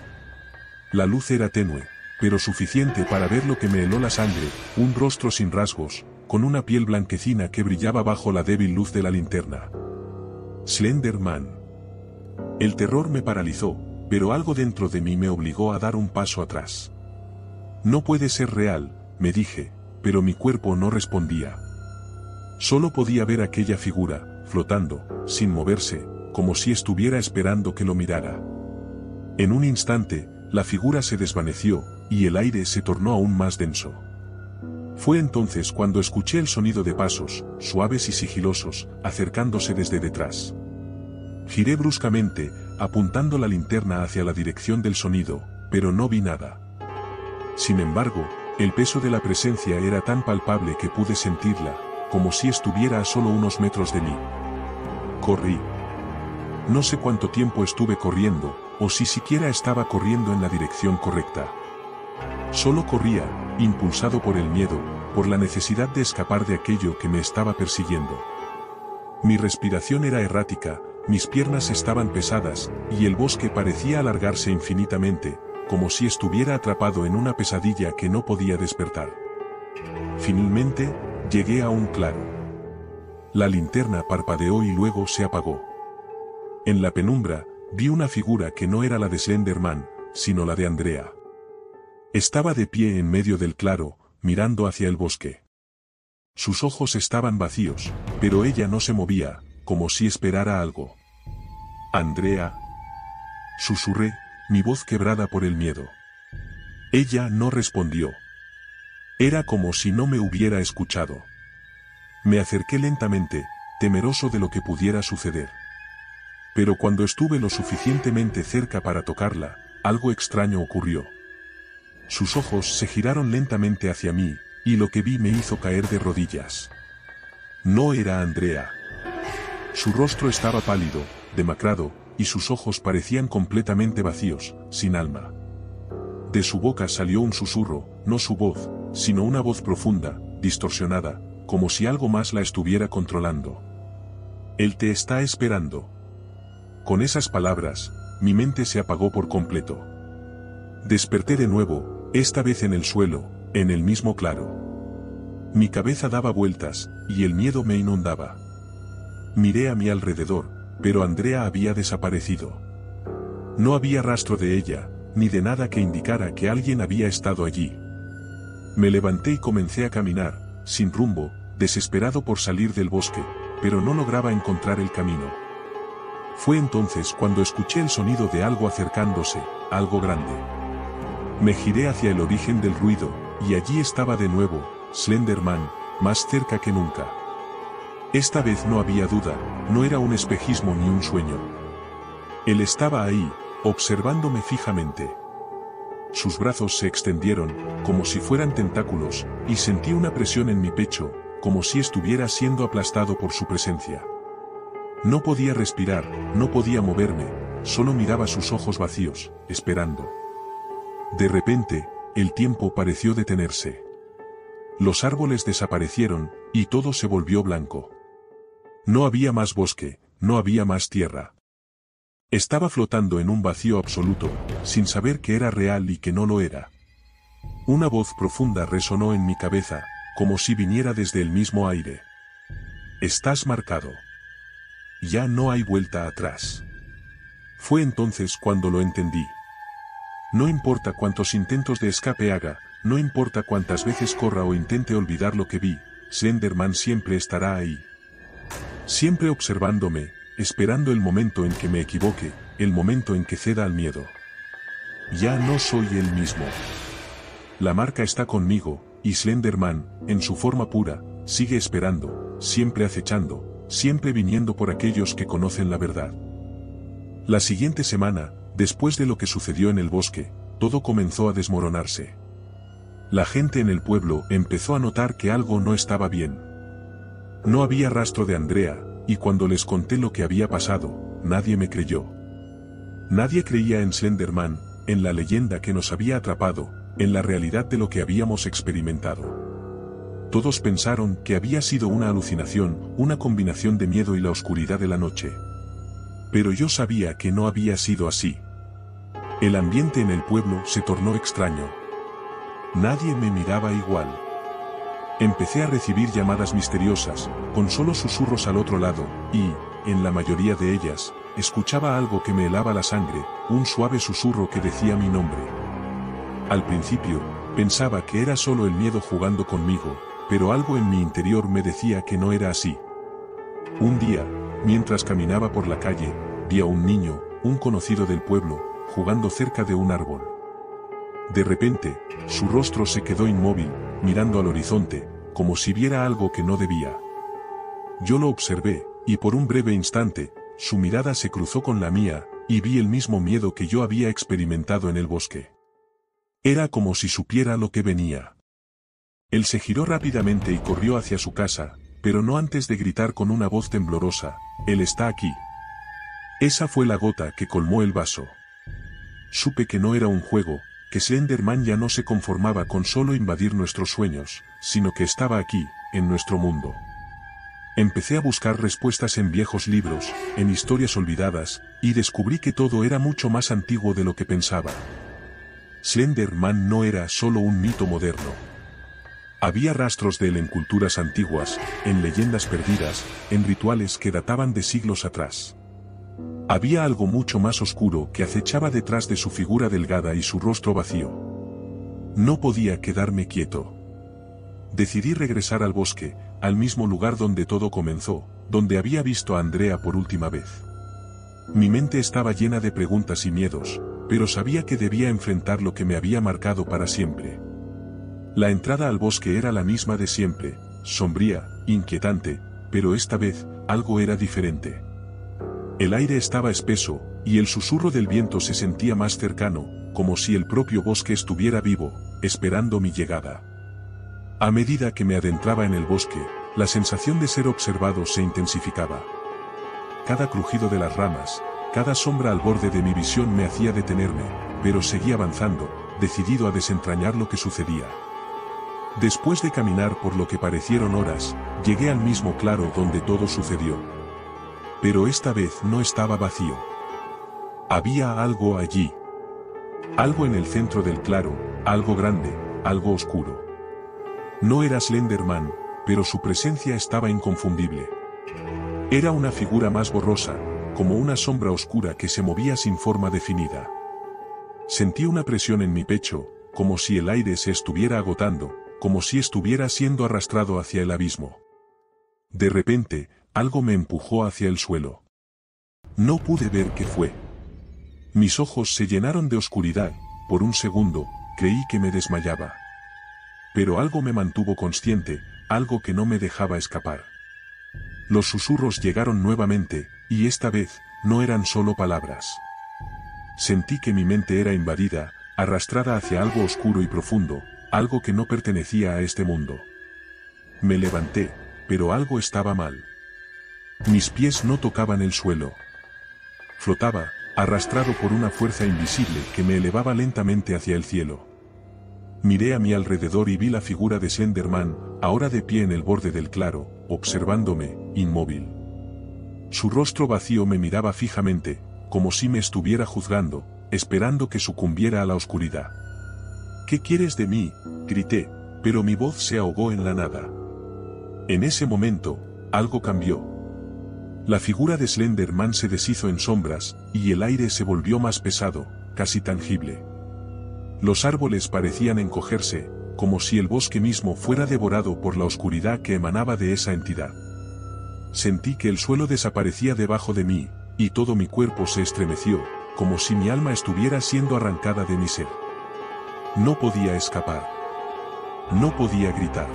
La luz era tenue, pero suficiente para ver lo que me heló la sangre: un rostro sin rasgos, con una piel blanquecina que brillaba bajo la débil luz de la linterna. Slender Man. El terror me paralizó, pero algo dentro de mí me obligó a dar un paso atrás. No puede ser real, me dije, pero mi cuerpo no respondía. Solo podía ver aquella figura, flotando, sin moverse, como si estuviera esperando que lo mirara. En un instante, la figura se desvaneció, y el aire se tornó aún más denso. Fue entonces cuando escuché el sonido de pasos, suaves y sigilosos, acercándose desde detrás. Giré bruscamente, apuntando la linterna hacia la dirección del sonido, pero no vi nada. Sin embargo, el peso de la presencia era tan palpable que pude sentirla, como si estuviera a solo unos metros de mí. Corrí. No sé cuánto tiempo estuve corriendo, o si siquiera estaba corriendo en la dirección correcta. Solo corría, impulsado por el miedo, por la necesidad de escapar de aquello que me estaba persiguiendo. Mi respiración era errática, mis piernas estaban pesadas, y el bosque parecía alargarse infinitamente, como si estuviera atrapado en una pesadilla que no podía despertar. Finalmente, llegué a un claro. La linterna parpadeó y luego se apagó. En la penumbra, vi una figura que no era la de Slender Man, sino la de Andrea. Estaba de pie en medio del claro, mirando hacia el bosque. Sus ojos estaban vacíos, pero ella no se movía, como si esperara algo. «Andrea», susurré, mi voz quebrada por el miedo. Ella no respondió. Era como si no me hubiera escuchado. Me acerqué lentamente, temeroso de lo que pudiera suceder. Pero cuando estuve lo suficientemente cerca para tocarla, algo extraño ocurrió. Sus ojos se giraron lentamente hacia mí, y lo que vi me hizo caer de rodillas. No era Andrea. Su rostro estaba pálido, demacrado, y sus ojos parecían completamente vacíos, sin alma. De su boca salió un susurro, no su voz, sino una voz profunda, distorsionada, como si algo más la estuviera controlando. «Él te está esperando». Con esas palabras, mi mente se apagó por completo. Desperté de nuevo, esta vez en el suelo, en el mismo claro. Mi cabeza daba vueltas, y el miedo me inundaba. Miré a mi alrededor, pero Andrea había desaparecido. No había rastro de ella, ni de nada que indicara que alguien había estado allí. Me levanté y comencé a caminar, sin rumbo, desesperado por salir del bosque, pero no lograba encontrar el camino. Fue entonces cuando escuché el sonido de algo acercándose, algo grande. Me giré hacia el origen del ruido, y allí estaba de nuevo, Slender Man, más cerca que nunca. Esta vez no había duda, no era un espejismo ni un sueño. Él estaba ahí, observándome fijamente. Sus brazos se extendieron, como si fueran tentáculos, y sentí una presión en mi pecho, como si estuviera siendo aplastado por su presencia. No podía respirar, no podía moverme, solo miraba sus ojos vacíos, esperando. De repente, el tiempo pareció detenerse. Los árboles desaparecieron, y todo se volvió blanco. No había más bosque, no había más tierra. Estaba flotando en un vacío absoluto, sin saber que era real y que no lo era. Una voz profunda resonó en mi cabeza, como si viniera desde el mismo aire. Estás marcado. Ya no hay vuelta atrás. Fue entonces cuando lo entendí. No importa cuántos intentos de escape haga, no importa cuántas veces corra o intente olvidar lo que vi, Slender Man siempre estará ahí. Siempre observándome, esperando el momento en que me equivoque, el momento en que ceda al miedo. Ya no soy el mismo. La marca está conmigo, y Slender Man, en su forma pura, sigue esperando, siempre acechando, siempre viniendo por aquellos que conocen la verdad. La siguiente semana, después de lo que sucedió en el bosque, todo comenzó a desmoronarse. La gente en el pueblo empezó a notar que algo no estaba bien. No había rastro de Andrea, y cuando les conté lo que había pasado, nadie me creyó. Nadie creía en Slender Man, en la leyenda que nos había atrapado, en la realidad de lo que habíamos experimentado. Todos pensaron que había sido una alucinación, una combinación de miedo y la oscuridad de la noche. Pero yo sabía que no había sido así. El ambiente en el pueblo se tornó extraño. Nadie me miraba igual. Empecé a recibir llamadas misteriosas, con solo susurros al otro lado, y, en la mayoría de ellas, escuchaba algo que me helaba la sangre, un suave susurro que decía mi nombre. Al principio, pensaba que era solo el miedo jugando conmigo, pero algo en mi interior me decía que no era así. Un día, mientras caminaba por la calle, vi a un niño, un conocido del pueblo, jugando cerca de un árbol. De repente, su rostro se quedó inmóvil, mirando al horizonte, como si viera algo que no debía. Yo lo observé, y por un breve instante, su mirada se cruzó con la mía, y vi el mismo miedo que yo había experimentado en el bosque. Era como si supiera lo que venía. Él se giró rápidamente y corrió hacia su casa, pero no antes de gritar con una voz temblorosa, «Él está aquí». Esa fue la gota que colmó el vaso. Supe que no era un juego, que Slender Man ya no se conformaba con solo invadir nuestros sueños, sino que estaba aquí, en nuestro mundo. Empecé a buscar respuestas en viejos libros, en historias olvidadas, y descubrí que todo era mucho más antiguo de lo que pensaba. Slender Man no era solo un mito moderno. Había rastros de él en culturas antiguas, en leyendas perdidas, en rituales que databan de siglos atrás. Había algo mucho más oscuro que acechaba detrás de su figura delgada y su rostro vacío. No podía quedarme quieto. Decidí regresar al bosque, al mismo lugar donde todo comenzó, donde había visto a Andrea por última vez. Mi mente estaba llena de preguntas y miedos, pero sabía que debía enfrentar lo que me había marcado para siempre. La entrada al bosque era la misma de siempre, sombría, inquietante, pero esta vez, algo era diferente. El aire estaba espeso, y el susurro del viento se sentía más cercano, como si el propio bosque estuviera vivo, esperando mi llegada. A medida que me adentraba en el bosque, la sensación de ser observado se intensificaba. Cada crujido de las ramas, cada sombra al borde de mi visión me hacía detenerme, pero seguí avanzando, decidido a desentrañar lo que sucedía. Después de caminar por lo que parecieron horas, llegué al mismo claro donde todo sucedió. Pero esta vez no estaba vacío. Había algo allí. Algo en el centro del claro, algo grande, algo oscuro. No era Slender Man, pero su presencia estaba inconfundible. Era una figura más borrosa, como una sombra oscura que se movía sin forma definida. Sentí una presión en mi pecho, como si el aire se estuviera agotando, como si estuviera siendo arrastrado hacia el abismo. De repente, algo me empujó hacia el suelo. No pude ver qué fue. Mis ojos se llenaron de oscuridad, por un segundo, creí que me desmayaba. Pero algo me mantuvo consciente, algo que no me dejaba escapar. Los susurros llegaron nuevamente, y esta vez, no eran solo palabras. Sentí que mi mente era invadida, arrastrada hacia algo oscuro y profundo, algo que no pertenecía a este mundo. Me levanté, pero algo estaba mal. Mis pies no tocaban el suelo. Flotaba, arrastrado por una fuerza invisible que me elevaba lentamente hacia el cielo. Miré a mi alrededor y vi la figura de Slenderman, ahora de pie en el borde del claro, observándome, inmóvil. Su rostro vacío me miraba fijamente, como si me estuviera juzgando, esperando que sucumbiera a la oscuridad. «¿Qué quieres de mí?», grité, pero mi voz se ahogó en la nada. En ese momento, algo cambió. La figura de Slenderman se deshizo en sombras, y el aire se volvió más pesado, casi tangible. Los árboles parecían encogerse, como si el bosque mismo fuera devorado por la oscuridad que emanaba de esa entidad. Sentí que el suelo desaparecía debajo de mí, y todo mi cuerpo se estremeció, como si mi alma estuviera siendo arrancada de mi ser. No podía escapar. No podía gritar.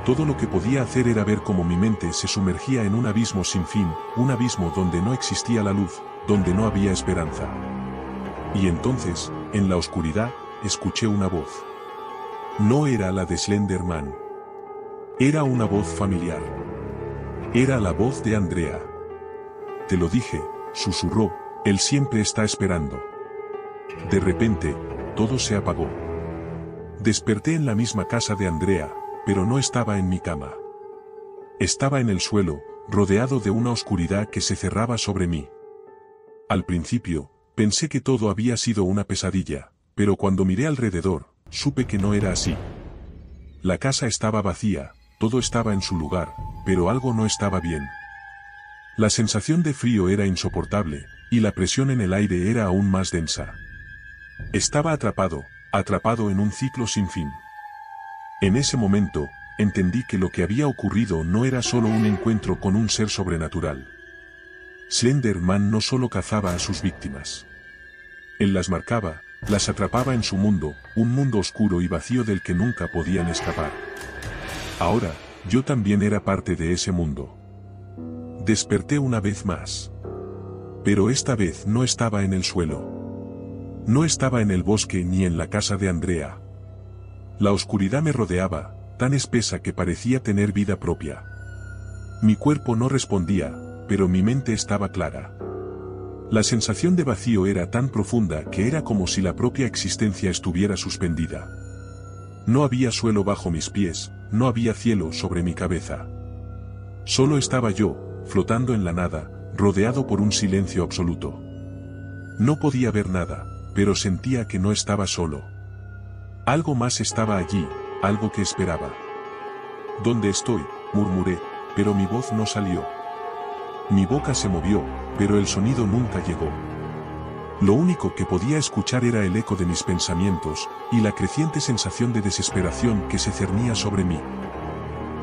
Todo lo que podía hacer era ver cómo mi mente se sumergía en un abismo sin fin, un abismo donde no existía la luz, donde no había esperanza. Y entonces, en la oscuridad, escuché una voz. No era la de Slenderman. Era una voz familiar. Era la voz de Andrea. «Te lo dije», susurró, «él siempre está esperando». De repente, todo se apagó. Desperté en la misma casa de Andrea, pero no estaba en mi cama. Estaba en el suelo, rodeado de una oscuridad que se cerraba sobre mí. Al principio, pensé que todo había sido una pesadilla, pero cuando miré alrededor, supe que no era así. La casa estaba vacía, todo estaba en su lugar, pero algo no estaba bien. La sensación de frío era insoportable, y la presión en el aire era aún más densa. Estaba atrapado en un ciclo sin fin. En ese momento, entendí que lo que había ocurrido no era solo un encuentro con un ser sobrenatural. Slenderman no solo cazaba a sus víctimas. Él las marcaba, las atrapaba en su mundo, un mundo oscuro y vacío del que nunca podían escapar. Ahora, yo también era parte de ese mundo. Desperté una vez más. Pero esta vez no estaba en el suelo. No estaba en el bosque ni en la casa de Andrea. La oscuridad me rodeaba, tan espesa que parecía tener vida propia. Mi cuerpo no respondía, pero mi mente estaba clara. La sensación de vacío era tan profunda que era como si la propia existencia estuviera suspendida. No había suelo bajo mis pies, no había cielo sobre mi cabeza. Solo estaba yo, flotando en la nada, rodeado por un silencio absoluto. No podía ver nada, pero sentía que no estaba solo. Algo más estaba allí, algo que esperaba. «¿Dónde estoy?», murmuré, pero mi voz no salió. Mi boca se movió, pero el sonido nunca llegó. Lo único que podía escuchar era el eco de mis pensamientos, y la creciente sensación de desesperación que se cernía sobre mí.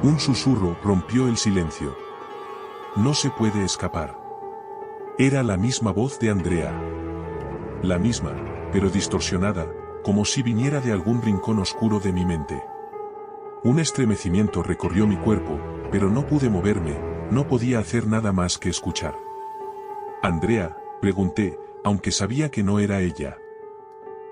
Un susurro rompió el silencio. «No se puede escapar». Era la misma voz de Andrea. La misma, pero distorsionada, como si viniera de algún rincón oscuro de mi mente. Un estremecimiento recorrió mi cuerpo, pero no pude moverme, no podía hacer nada más que escuchar. «Andrea», pregunté, aunque sabía que no era ella.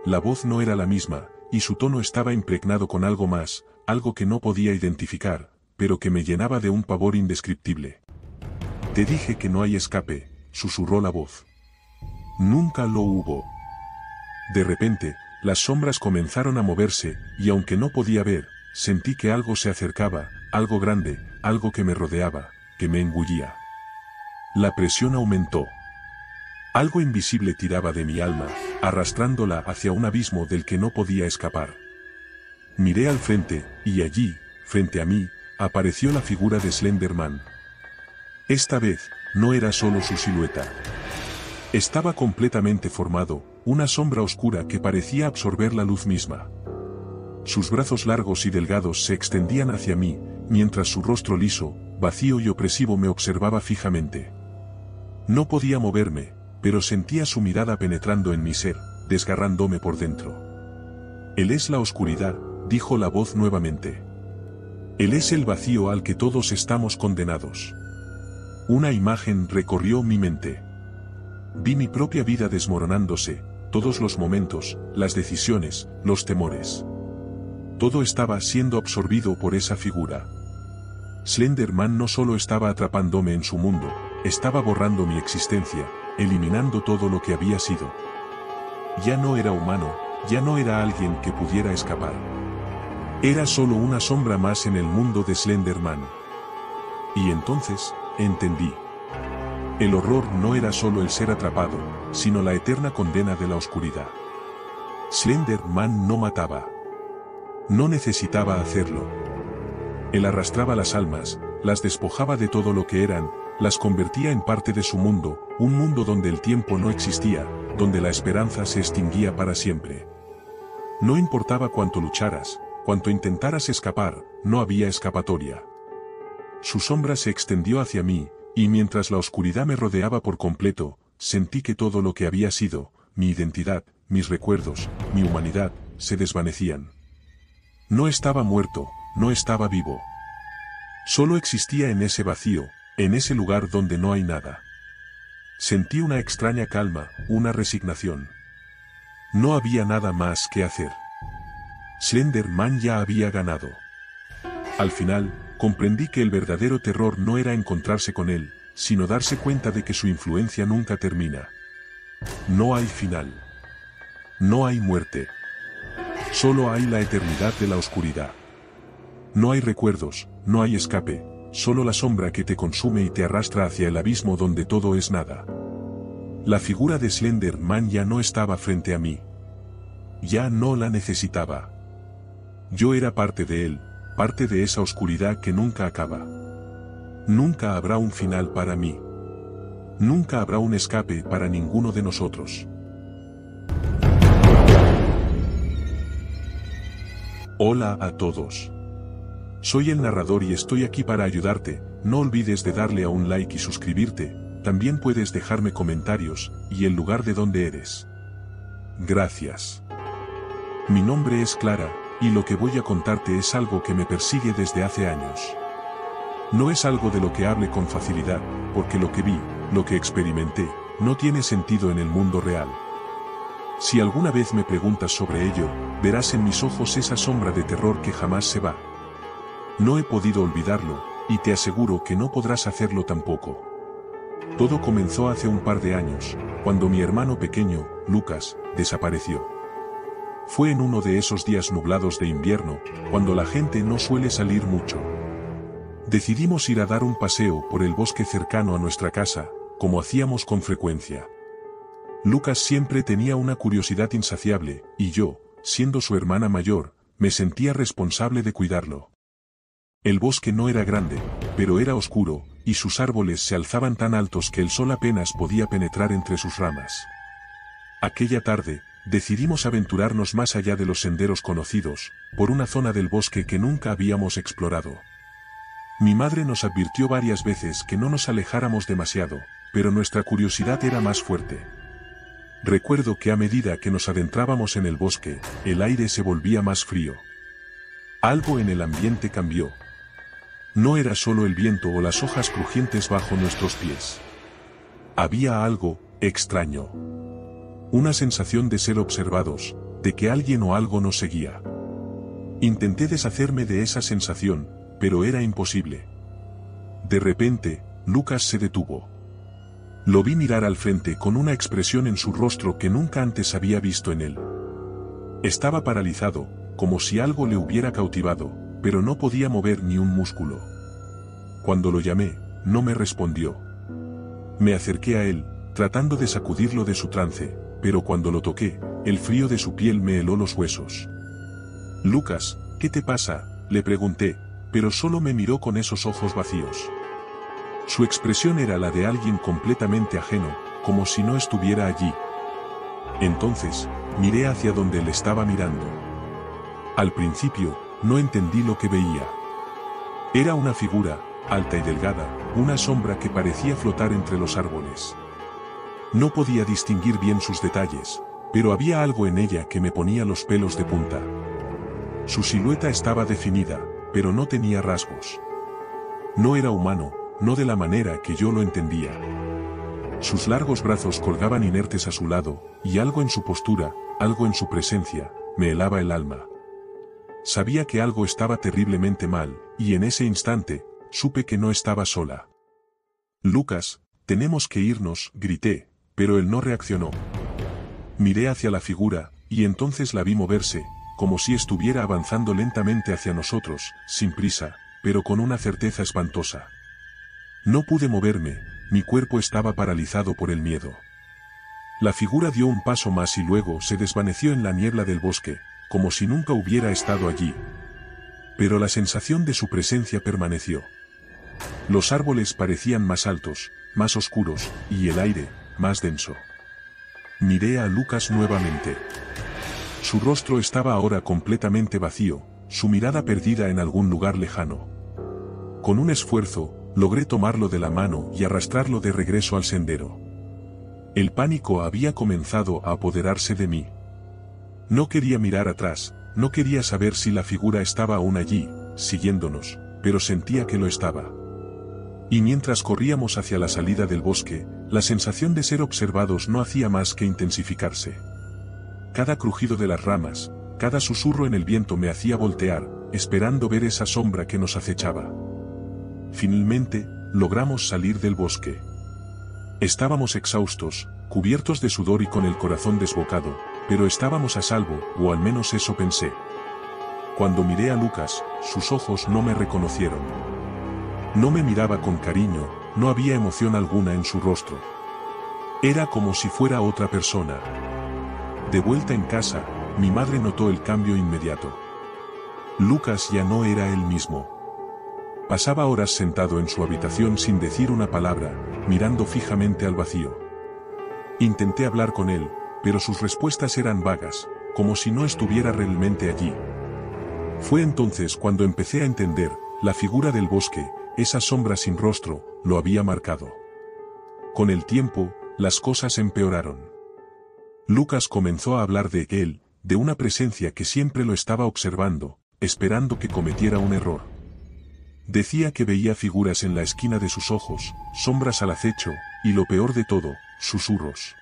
La voz no era la misma, y su tono estaba impregnado con algo más, algo que no podía identificar, pero que me llenaba de un pavor indescriptible. «Te dije que no hay escape», susurró la voz. «Nunca lo hubo». De repente, las sombras comenzaron a moverse, y aunque no podía ver, sentí que algo se acercaba, algo grande, algo que me rodeaba, que me engullía. La presión aumentó. Algo invisible tiraba de mi alma, arrastrándola hacia un abismo del que no podía escapar. Miré al frente, y allí, frente a mí, apareció la figura de Slenderman. Esta vez, no era solo su silueta. Estaba completamente formado, una sombra oscura que parecía absorber la luz misma. Sus brazos largos y delgados se extendían hacia mí, mientras su rostro liso, vacío y opresivo me observaba fijamente. No podía moverme, pero sentía su mirada penetrando en mi ser, desgarrándome por dentro. Él es la oscuridad, dijo la voz nuevamente. Él es el vacío al que todos estamos condenados. Una imagen recorrió mi mente. Vi mi propia vida desmoronándose, todos los momentos, las decisiones, los temores. Todo estaba siendo absorbido por esa figura. Slender Man no solo estaba atrapándome en su mundo, estaba borrando mi existencia, eliminando todo lo que había sido. Ya no era humano, ya no era alguien que pudiera escapar. Era solo una sombra más en el mundo de Slender Man. Y entonces, entendí. El horror no era solo el ser atrapado, sino la eterna condena de la oscuridad. Slender Man no mataba. No necesitaba hacerlo. Él arrastraba las almas, las despojaba de todo lo que eran, las convertía en parte de su mundo, un mundo donde el tiempo no existía, donde la esperanza se extinguía para siempre. No importaba cuánto lucharas, cuánto intentaras escapar, no había escapatoria. Su sombra se extendió hacia mí, y mientras la oscuridad me rodeaba por completo, sentí que todo lo que había sido, mi identidad, mis recuerdos, mi humanidad, se desvanecían. No estaba muerto, no estaba vivo. Solo existía en ese vacío, en ese lugar donde no hay nada. Sentí una extraña calma, una resignación. No había nada más que hacer. Slender Man ya había ganado. Al final, comprendí que el verdadero terror no era encontrarse con él, sino darse cuenta de que su influencia nunca termina. No hay final. No hay muerte. Solo hay la eternidad de la oscuridad. No hay recuerdos, no hay escape, solo la sombra que te consume y te arrastra hacia el abismo donde todo es nada. La figura de Slender Man ya no estaba frente a mí. Ya no la necesitaba. Yo era parte de él, parte de esa oscuridad que nunca acaba. Nunca habrá un final para mí. Nunca habrá un escape para ninguno de nosotros. Hola a todos. Soy el narrador y estoy aquí para ayudarte. No olvides de darle a un like y suscribirte. También puedes dejarme comentarios y el lugar de donde eres. Gracias. Mi nombre es Clara, y lo que voy a contarte es algo que me persigue desde hace años. No es algo de lo que hable con facilidad, porque lo que vi, lo que experimenté, no tiene sentido en el mundo real. Si alguna vez me preguntas sobre ello, verás en mis ojos esa sombra de terror que jamás se va. No he podido olvidarlo, y te aseguro que no podrás hacerlo tampoco. Todo comenzó hace un par de años, cuando mi hermano pequeño, Lucas, desapareció. Fue en uno de esos días nublados de invierno, cuando la gente no suele salir mucho. Decidimos ir a dar un paseo por el bosque cercano a nuestra casa, como hacíamos con frecuencia. Lucas siempre tenía una curiosidad insaciable, y yo, siendo su hermana mayor, me sentía responsable de cuidarlo. El bosque no era grande, pero era oscuro, y sus árboles se alzaban tan altos que el sol apenas podía penetrar entre sus ramas. Aquella tarde, decidimos aventurarnos más allá de los senderos conocidos, por una zona del bosque que nunca habíamos explorado. Mi madre nos advirtió varias veces que no nos alejáramos demasiado, pero nuestra curiosidad era más fuerte. Recuerdo que a medida que nos adentrábamos en el bosque, el aire se volvía más frío. Algo en el ambiente cambió. No era solo el viento o las hojas crujientes bajo nuestros pies. Había algo extraño. Una sensación de ser observados, de que alguien o algo nos seguía. Intenté deshacerme de esa sensación, pero era imposible. De repente, Lucas se detuvo. Lo vi mirar al frente con una expresión en su rostro que nunca antes había visto en él. Estaba paralizado, como si algo le hubiera cautivado, pero no podía mover ni un músculo. Cuando lo llamé, no me respondió. Me acerqué a él, tratando de sacudirlo de su trance, pero cuando lo toqué, el frío de su piel me heló los huesos. Lucas, ¿qué te pasa?, le pregunté, pero solo me miró con esos ojos vacíos. Su expresión era la de alguien completamente ajeno, como si no estuviera allí. Entonces, miré hacia donde él estaba mirando. Al principio, no entendí lo que veía. Era una figura, alta y delgada, una sombra que parecía flotar entre los árboles. No podía distinguir bien sus detalles, pero había algo en ella que me ponía los pelos de punta. Su silueta estaba definida, pero no tenía rasgos. No era humano, no de la manera que yo lo entendía. Sus largos brazos colgaban inertes a su lado, y algo en su postura, algo en su presencia, me helaba el alma. Sabía que algo estaba terriblemente mal, y en ese instante, supe que no estaba sola. «Lucas, tenemos que irnos», grité, pero él no reaccionó. Miré hacia la figura, y entonces la vi moverse, como si estuviera avanzando lentamente hacia nosotros, sin prisa, pero con una certeza espantosa. No pude moverme, mi cuerpo estaba paralizado por el miedo. La figura dio un paso más y luego se desvaneció en la niebla del bosque, como si nunca hubiera estado allí. Pero la sensación de su presencia permaneció. Los árboles parecían más altos, más oscuros, y el aire, más denso. Miré a Lucas nuevamente. Su rostro estaba ahora completamente vacío, su mirada perdida en algún lugar lejano. Con un esfuerzo, logré tomarlo de la mano y arrastrarlo de regreso al sendero. El pánico había comenzado a apoderarse de mí. No quería mirar atrás, no quería saber si la figura estaba aún allí, siguiéndonos, pero sentía que lo estaba. Y mientras corríamos hacia la salida del bosque, la sensación de ser observados no hacía más que intensificarse. Cada crujido de las ramas, cada susurro en el viento me hacía voltear, esperando ver esa sombra que nos acechaba. Finalmente, logramos salir del bosque. Estábamos exhaustos, cubiertos de sudor y con el corazón desbocado, pero estábamos a salvo, o al menos eso pensé. Cuando miré a Lucas, sus ojos no me reconocieron. No me miraba con cariño, no había emoción alguna en su rostro. Era como si fuera otra persona. De vuelta en casa, mi madre notó el cambio inmediato. Lucas ya no era el mismo. Pasaba horas sentado en su habitación sin decir una palabra, mirando fijamente al vacío. Intenté hablar con él, pero sus respuestas eran vagas, como si no estuviera realmente allí. Fue entonces cuando empecé a entender, la figura del bosque, esa sombra sin rostro, lo había marcado. Con el tiempo, las cosas empeoraron. Lucas comenzó a hablar de él, de una presencia que siempre lo estaba observando, esperando que cometiera un error. Decía que veía figuras en la esquina de sus ojos, sombras al acecho, y lo peor de todo, susurros.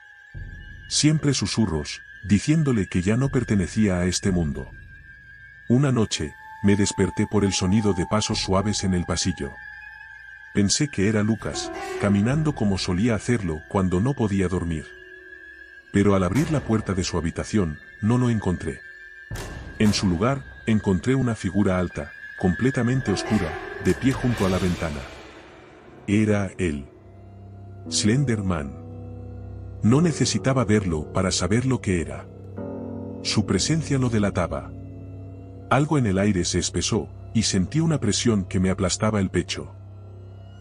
Siempre susurros, diciéndole que ya no pertenecía a este mundo. Una noche, me desperté por el sonido de pasos suaves en el pasillo. Pensé que era Lucas, caminando como solía hacerlo cuando no podía dormir. Pero al abrir la puerta de su habitación, no lo encontré. En su lugar, encontré una figura alta, completamente oscura, de pie junto a la ventana. Era él. Slender Man. No necesitaba verlo para saber lo que era. Su presencia lo delataba. Algo en el aire se espesó, y sentí una presión que me aplastaba el pecho.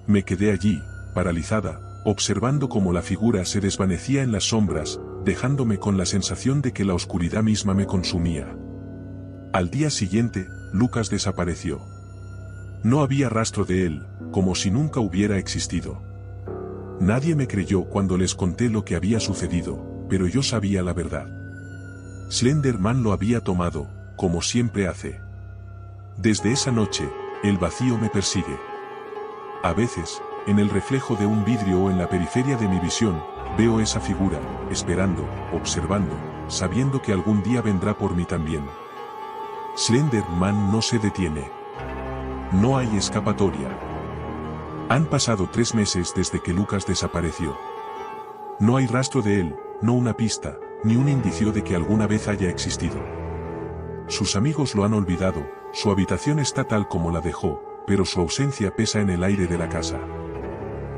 Me quedé allí, paralizada, observando cómo la figura se desvanecía en las sombras, dejándome con la sensación de que la oscuridad misma me consumía. Al día siguiente, Lucas desapareció. No había rastro de él, como si nunca hubiera existido. Nadie me creyó cuando les conté lo que había sucedido, pero yo sabía la verdad. Slender Man lo había tomado, como siempre hace. Desde esa noche, el vacío me persigue. A veces, en el reflejo de un vidrio o en la periferia de mi visión, veo esa figura, esperando, observando, sabiendo que algún día vendrá por mí también. Slender Man no se detiene. No hay escapatoria. Han pasado 3 meses desde que Lucas desapareció. No hay rastro de él, no una pista, ni un indicio de que alguna vez haya existido. Sus amigos lo han olvidado, su habitación está tal como la dejó, pero su ausencia pesa en el aire de la casa.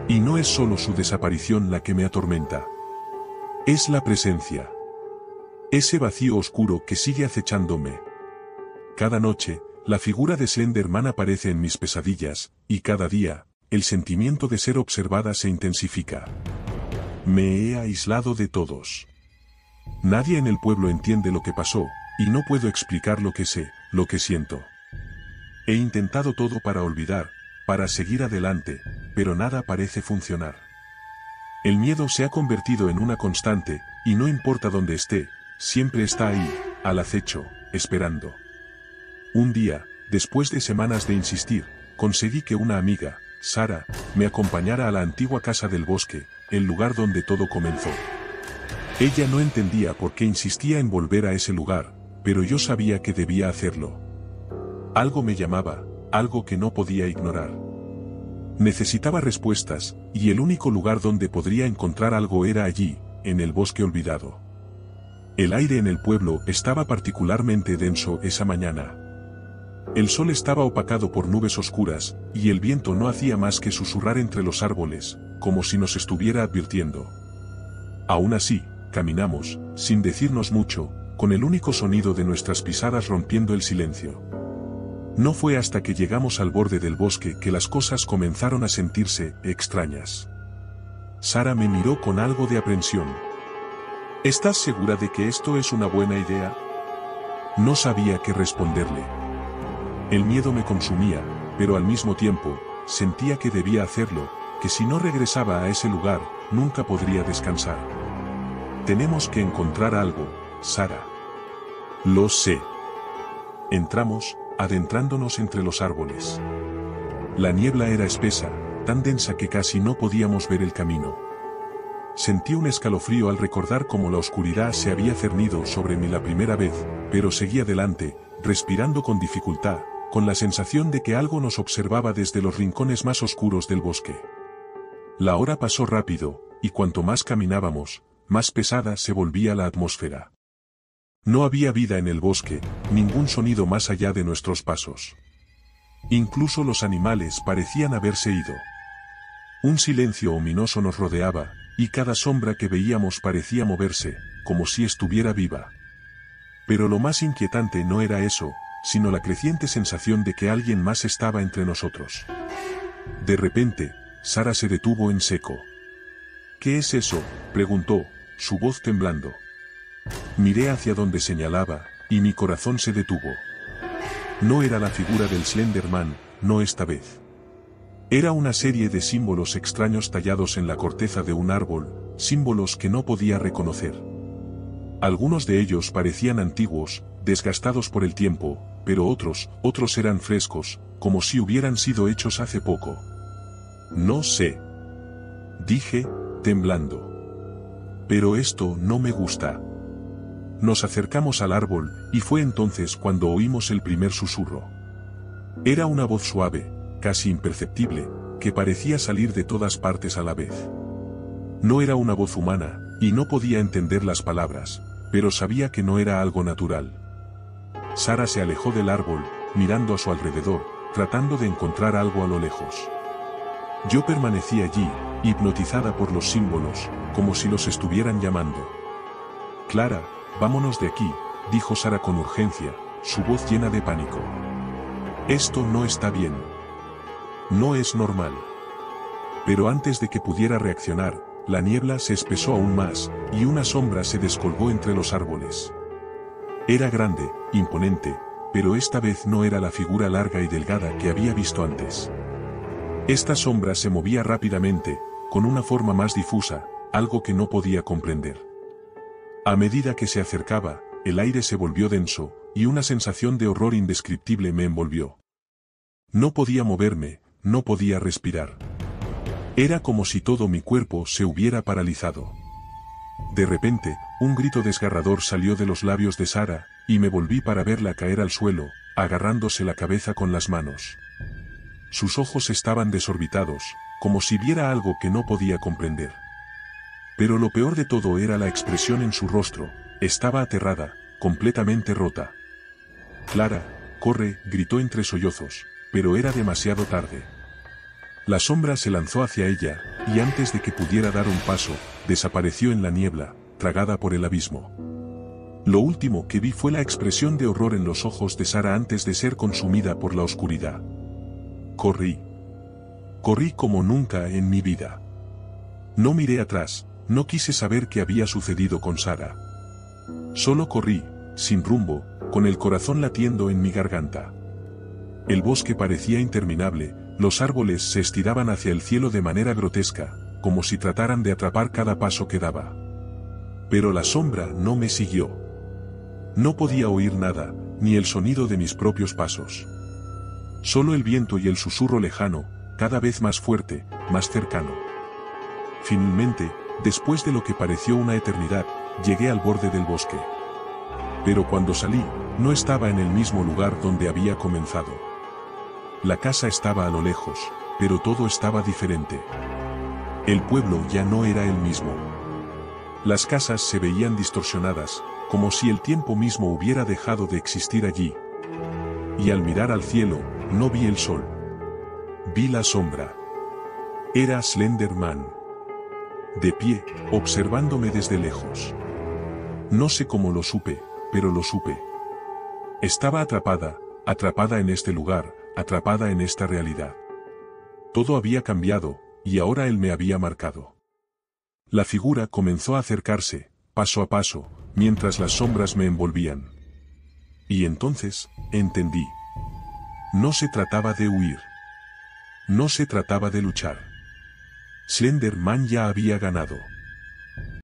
Y no es solo su desaparición la que me atormenta. Es la presencia. Ese vacío oscuro que sigue acechándome. Cada noche, la figura de Slender Man aparece en mis pesadillas, y cada día, el sentimiento de ser observada se intensifica. Me he aislado de todos. Nadie en el pueblo entiende lo que pasó, y no puedo explicar lo que sé, lo que siento. He intentado todo para olvidar, para seguir adelante, pero nada parece funcionar. El miedo se ha convertido en una constante, y no importa dónde esté, siempre está ahí, al acecho, esperando. Un día, después de semanas de insistir, conseguí que una amiga, Sara, me acompañara a la antigua casa del bosque, el lugar donde todo comenzó. Ella no entendía por qué insistía en volver a ese lugar, pero yo sabía que debía hacerlo. Algo me llamaba, algo que no podía ignorar. Necesitaba respuestas, y el único lugar donde podría encontrar algo era allí, en el bosque olvidado. El aire en el pueblo estaba particularmente denso esa mañana. El sol estaba opacado por nubes oscuras, y el viento no hacía más que susurrar entre los árboles, como si nos estuviera advirtiendo. Aún así, caminamos, sin decirnos mucho, con el único sonido de nuestras pisadas rompiendo el silencio. No fue hasta que llegamos al borde del bosque que las cosas comenzaron a sentirse extrañas. Sara me miró con algo de aprensión. ¿Estás segura de que esto es una buena idea? No sabía qué responderle. El miedo me consumía, pero al mismo tiempo, sentía que debía hacerlo, que si no regresaba a ese lugar, nunca podría descansar. Tenemos que encontrar algo, Sara. Lo sé. Entramos, adentrándonos entre los árboles. La niebla era espesa, tan densa que casi no podíamos ver el camino. Sentí un escalofrío al recordar cómo la oscuridad se había cernido sobre mí la primera vez, pero seguí adelante, respirando con dificultad, con la sensación de que algo nos observaba desde los rincones más oscuros del bosque. La hora pasó rápido, y cuanto más caminábamos, más pesada se volvía la atmósfera. No había vida en el bosque, ningún sonido más allá de nuestros pasos. Incluso los animales parecían haberse ido. Un silencio ominoso nos rodeaba, y cada sombra que veíamos parecía moverse, como si estuviera viva. Pero lo más inquietante no era eso, sino la creciente sensación de que alguien más estaba entre nosotros. De repente, Sara se detuvo en seco. ¿Qué es eso?, preguntó, su voz temblando. Miré hacia donde señalaba, y mi corazón se detuvo. No era la figura del Slenderman, no esta vez. Era una serie de símbolos extraños tallados en la corteza de un árbol, símbolos que no podía reconocer. Algunos de ellos parecían antiguos, desgastados por el tiempo, pero otros eran frescos, como si hubieran sido hechos hace poco. No sé, dije, temblando. Pero esto no me gusta. Nos acercamos al árbol, y fue entonces cuando oímos el primer susurro. Era una voz suave, casi imperceptible, que parecía salir de todas partes a la vez. No era una voz humana, y no podía entender las palabras, pero sabía que no era algo natural. Sara se alejó del árbol, mirando a su alrededor, tratando de encontrar algo a lo lejos. Yo permanecí allí, hipnotizada por los símbolos, como si los estuvieran llamando. Clara, vámonos de aquí, dijo Sara con urgencia, su voz llena de pánico. Esto no está bien. No es normal. Pero antes de que pudiera reaccionar, la niebla se espesó aún más, y una sombra se descolgó entre los árboles. Era grande, imponente, pero esta vez no era la figura larga y delgada que había visto antes. Esta sombra se movía rápidamente, con una forma más difusa, algo que no podía comprender. A medida que se acercaba, el aire se volvió denso, y una sensación de horror indescriptible me envolvió. No podía moverme, no podía respirar. Era como si todo mi cuerpo se hubiera paralizado. De repente, un grito desgarrador salió de los labios de Sara, y me volví para verla caer al suelo, agarrándose la cabeza con las manos. Sus ojos estaban desorbitados, como si viera algo que no podía comprender. Pero lo peor de todo era la expresión en su rostro, estaba aterrada, completamente rota. Clara, corre, gritó entre sollozos, pero era demasiado tarde. La sombra se lanzó hacia ella, y antes de que pudiera dar un paso, desapareció en la niebla, tragada por el abismo. Lo último que vi fue la expresión de horror en los ojos de Sara antes de ser consumida por la oscuridad. Corrí. Corrí como nunca en mi vida. No miré atrás, no quise saber qué había sucedido con Sara. Solo corrí, sin rumbo, con el corazón latiendo en mi garganta. El bosque parecía interminable, los árboles se estiraban hacia el cielo de manera grotesca, como si trataran de atrapar cada paso que daba. Pero la sombra no me siguió. No podía oír nada, ni el sonido de mis propios pasos. Solo el viento y el susurro lejano, cada vez más fuerte, más cercano. Finalmente, después de lo que pareció una eternidad, llegué al borde del bosque. Pero cuando salí, no estaba en el mismo lugar donde había comenzado. La casa estaba a lo lejos, pero todo estaba diferente. El pueblo ya no era el mismo. Las casas se veían distorsionadas, como si el tiempo mismo hubiera dejado de existir allí. Y al mirar al cielo, no vi el sol. Vi la sombra. Era Slender Man. De pie, observándome desde lejos. No sé cómo lo supe, pero lo supe. Estaba atrapada en este lugar, atrapada en esta realidad. Todo había cambiado, y ahora él me había marcado. La figura comenzó a acercarse, paso a paso, mientras las sombras me envolvían. Y entonces, entendí. No se trataba de huir. No se trataba de luchar. Slender Man ya había ganado.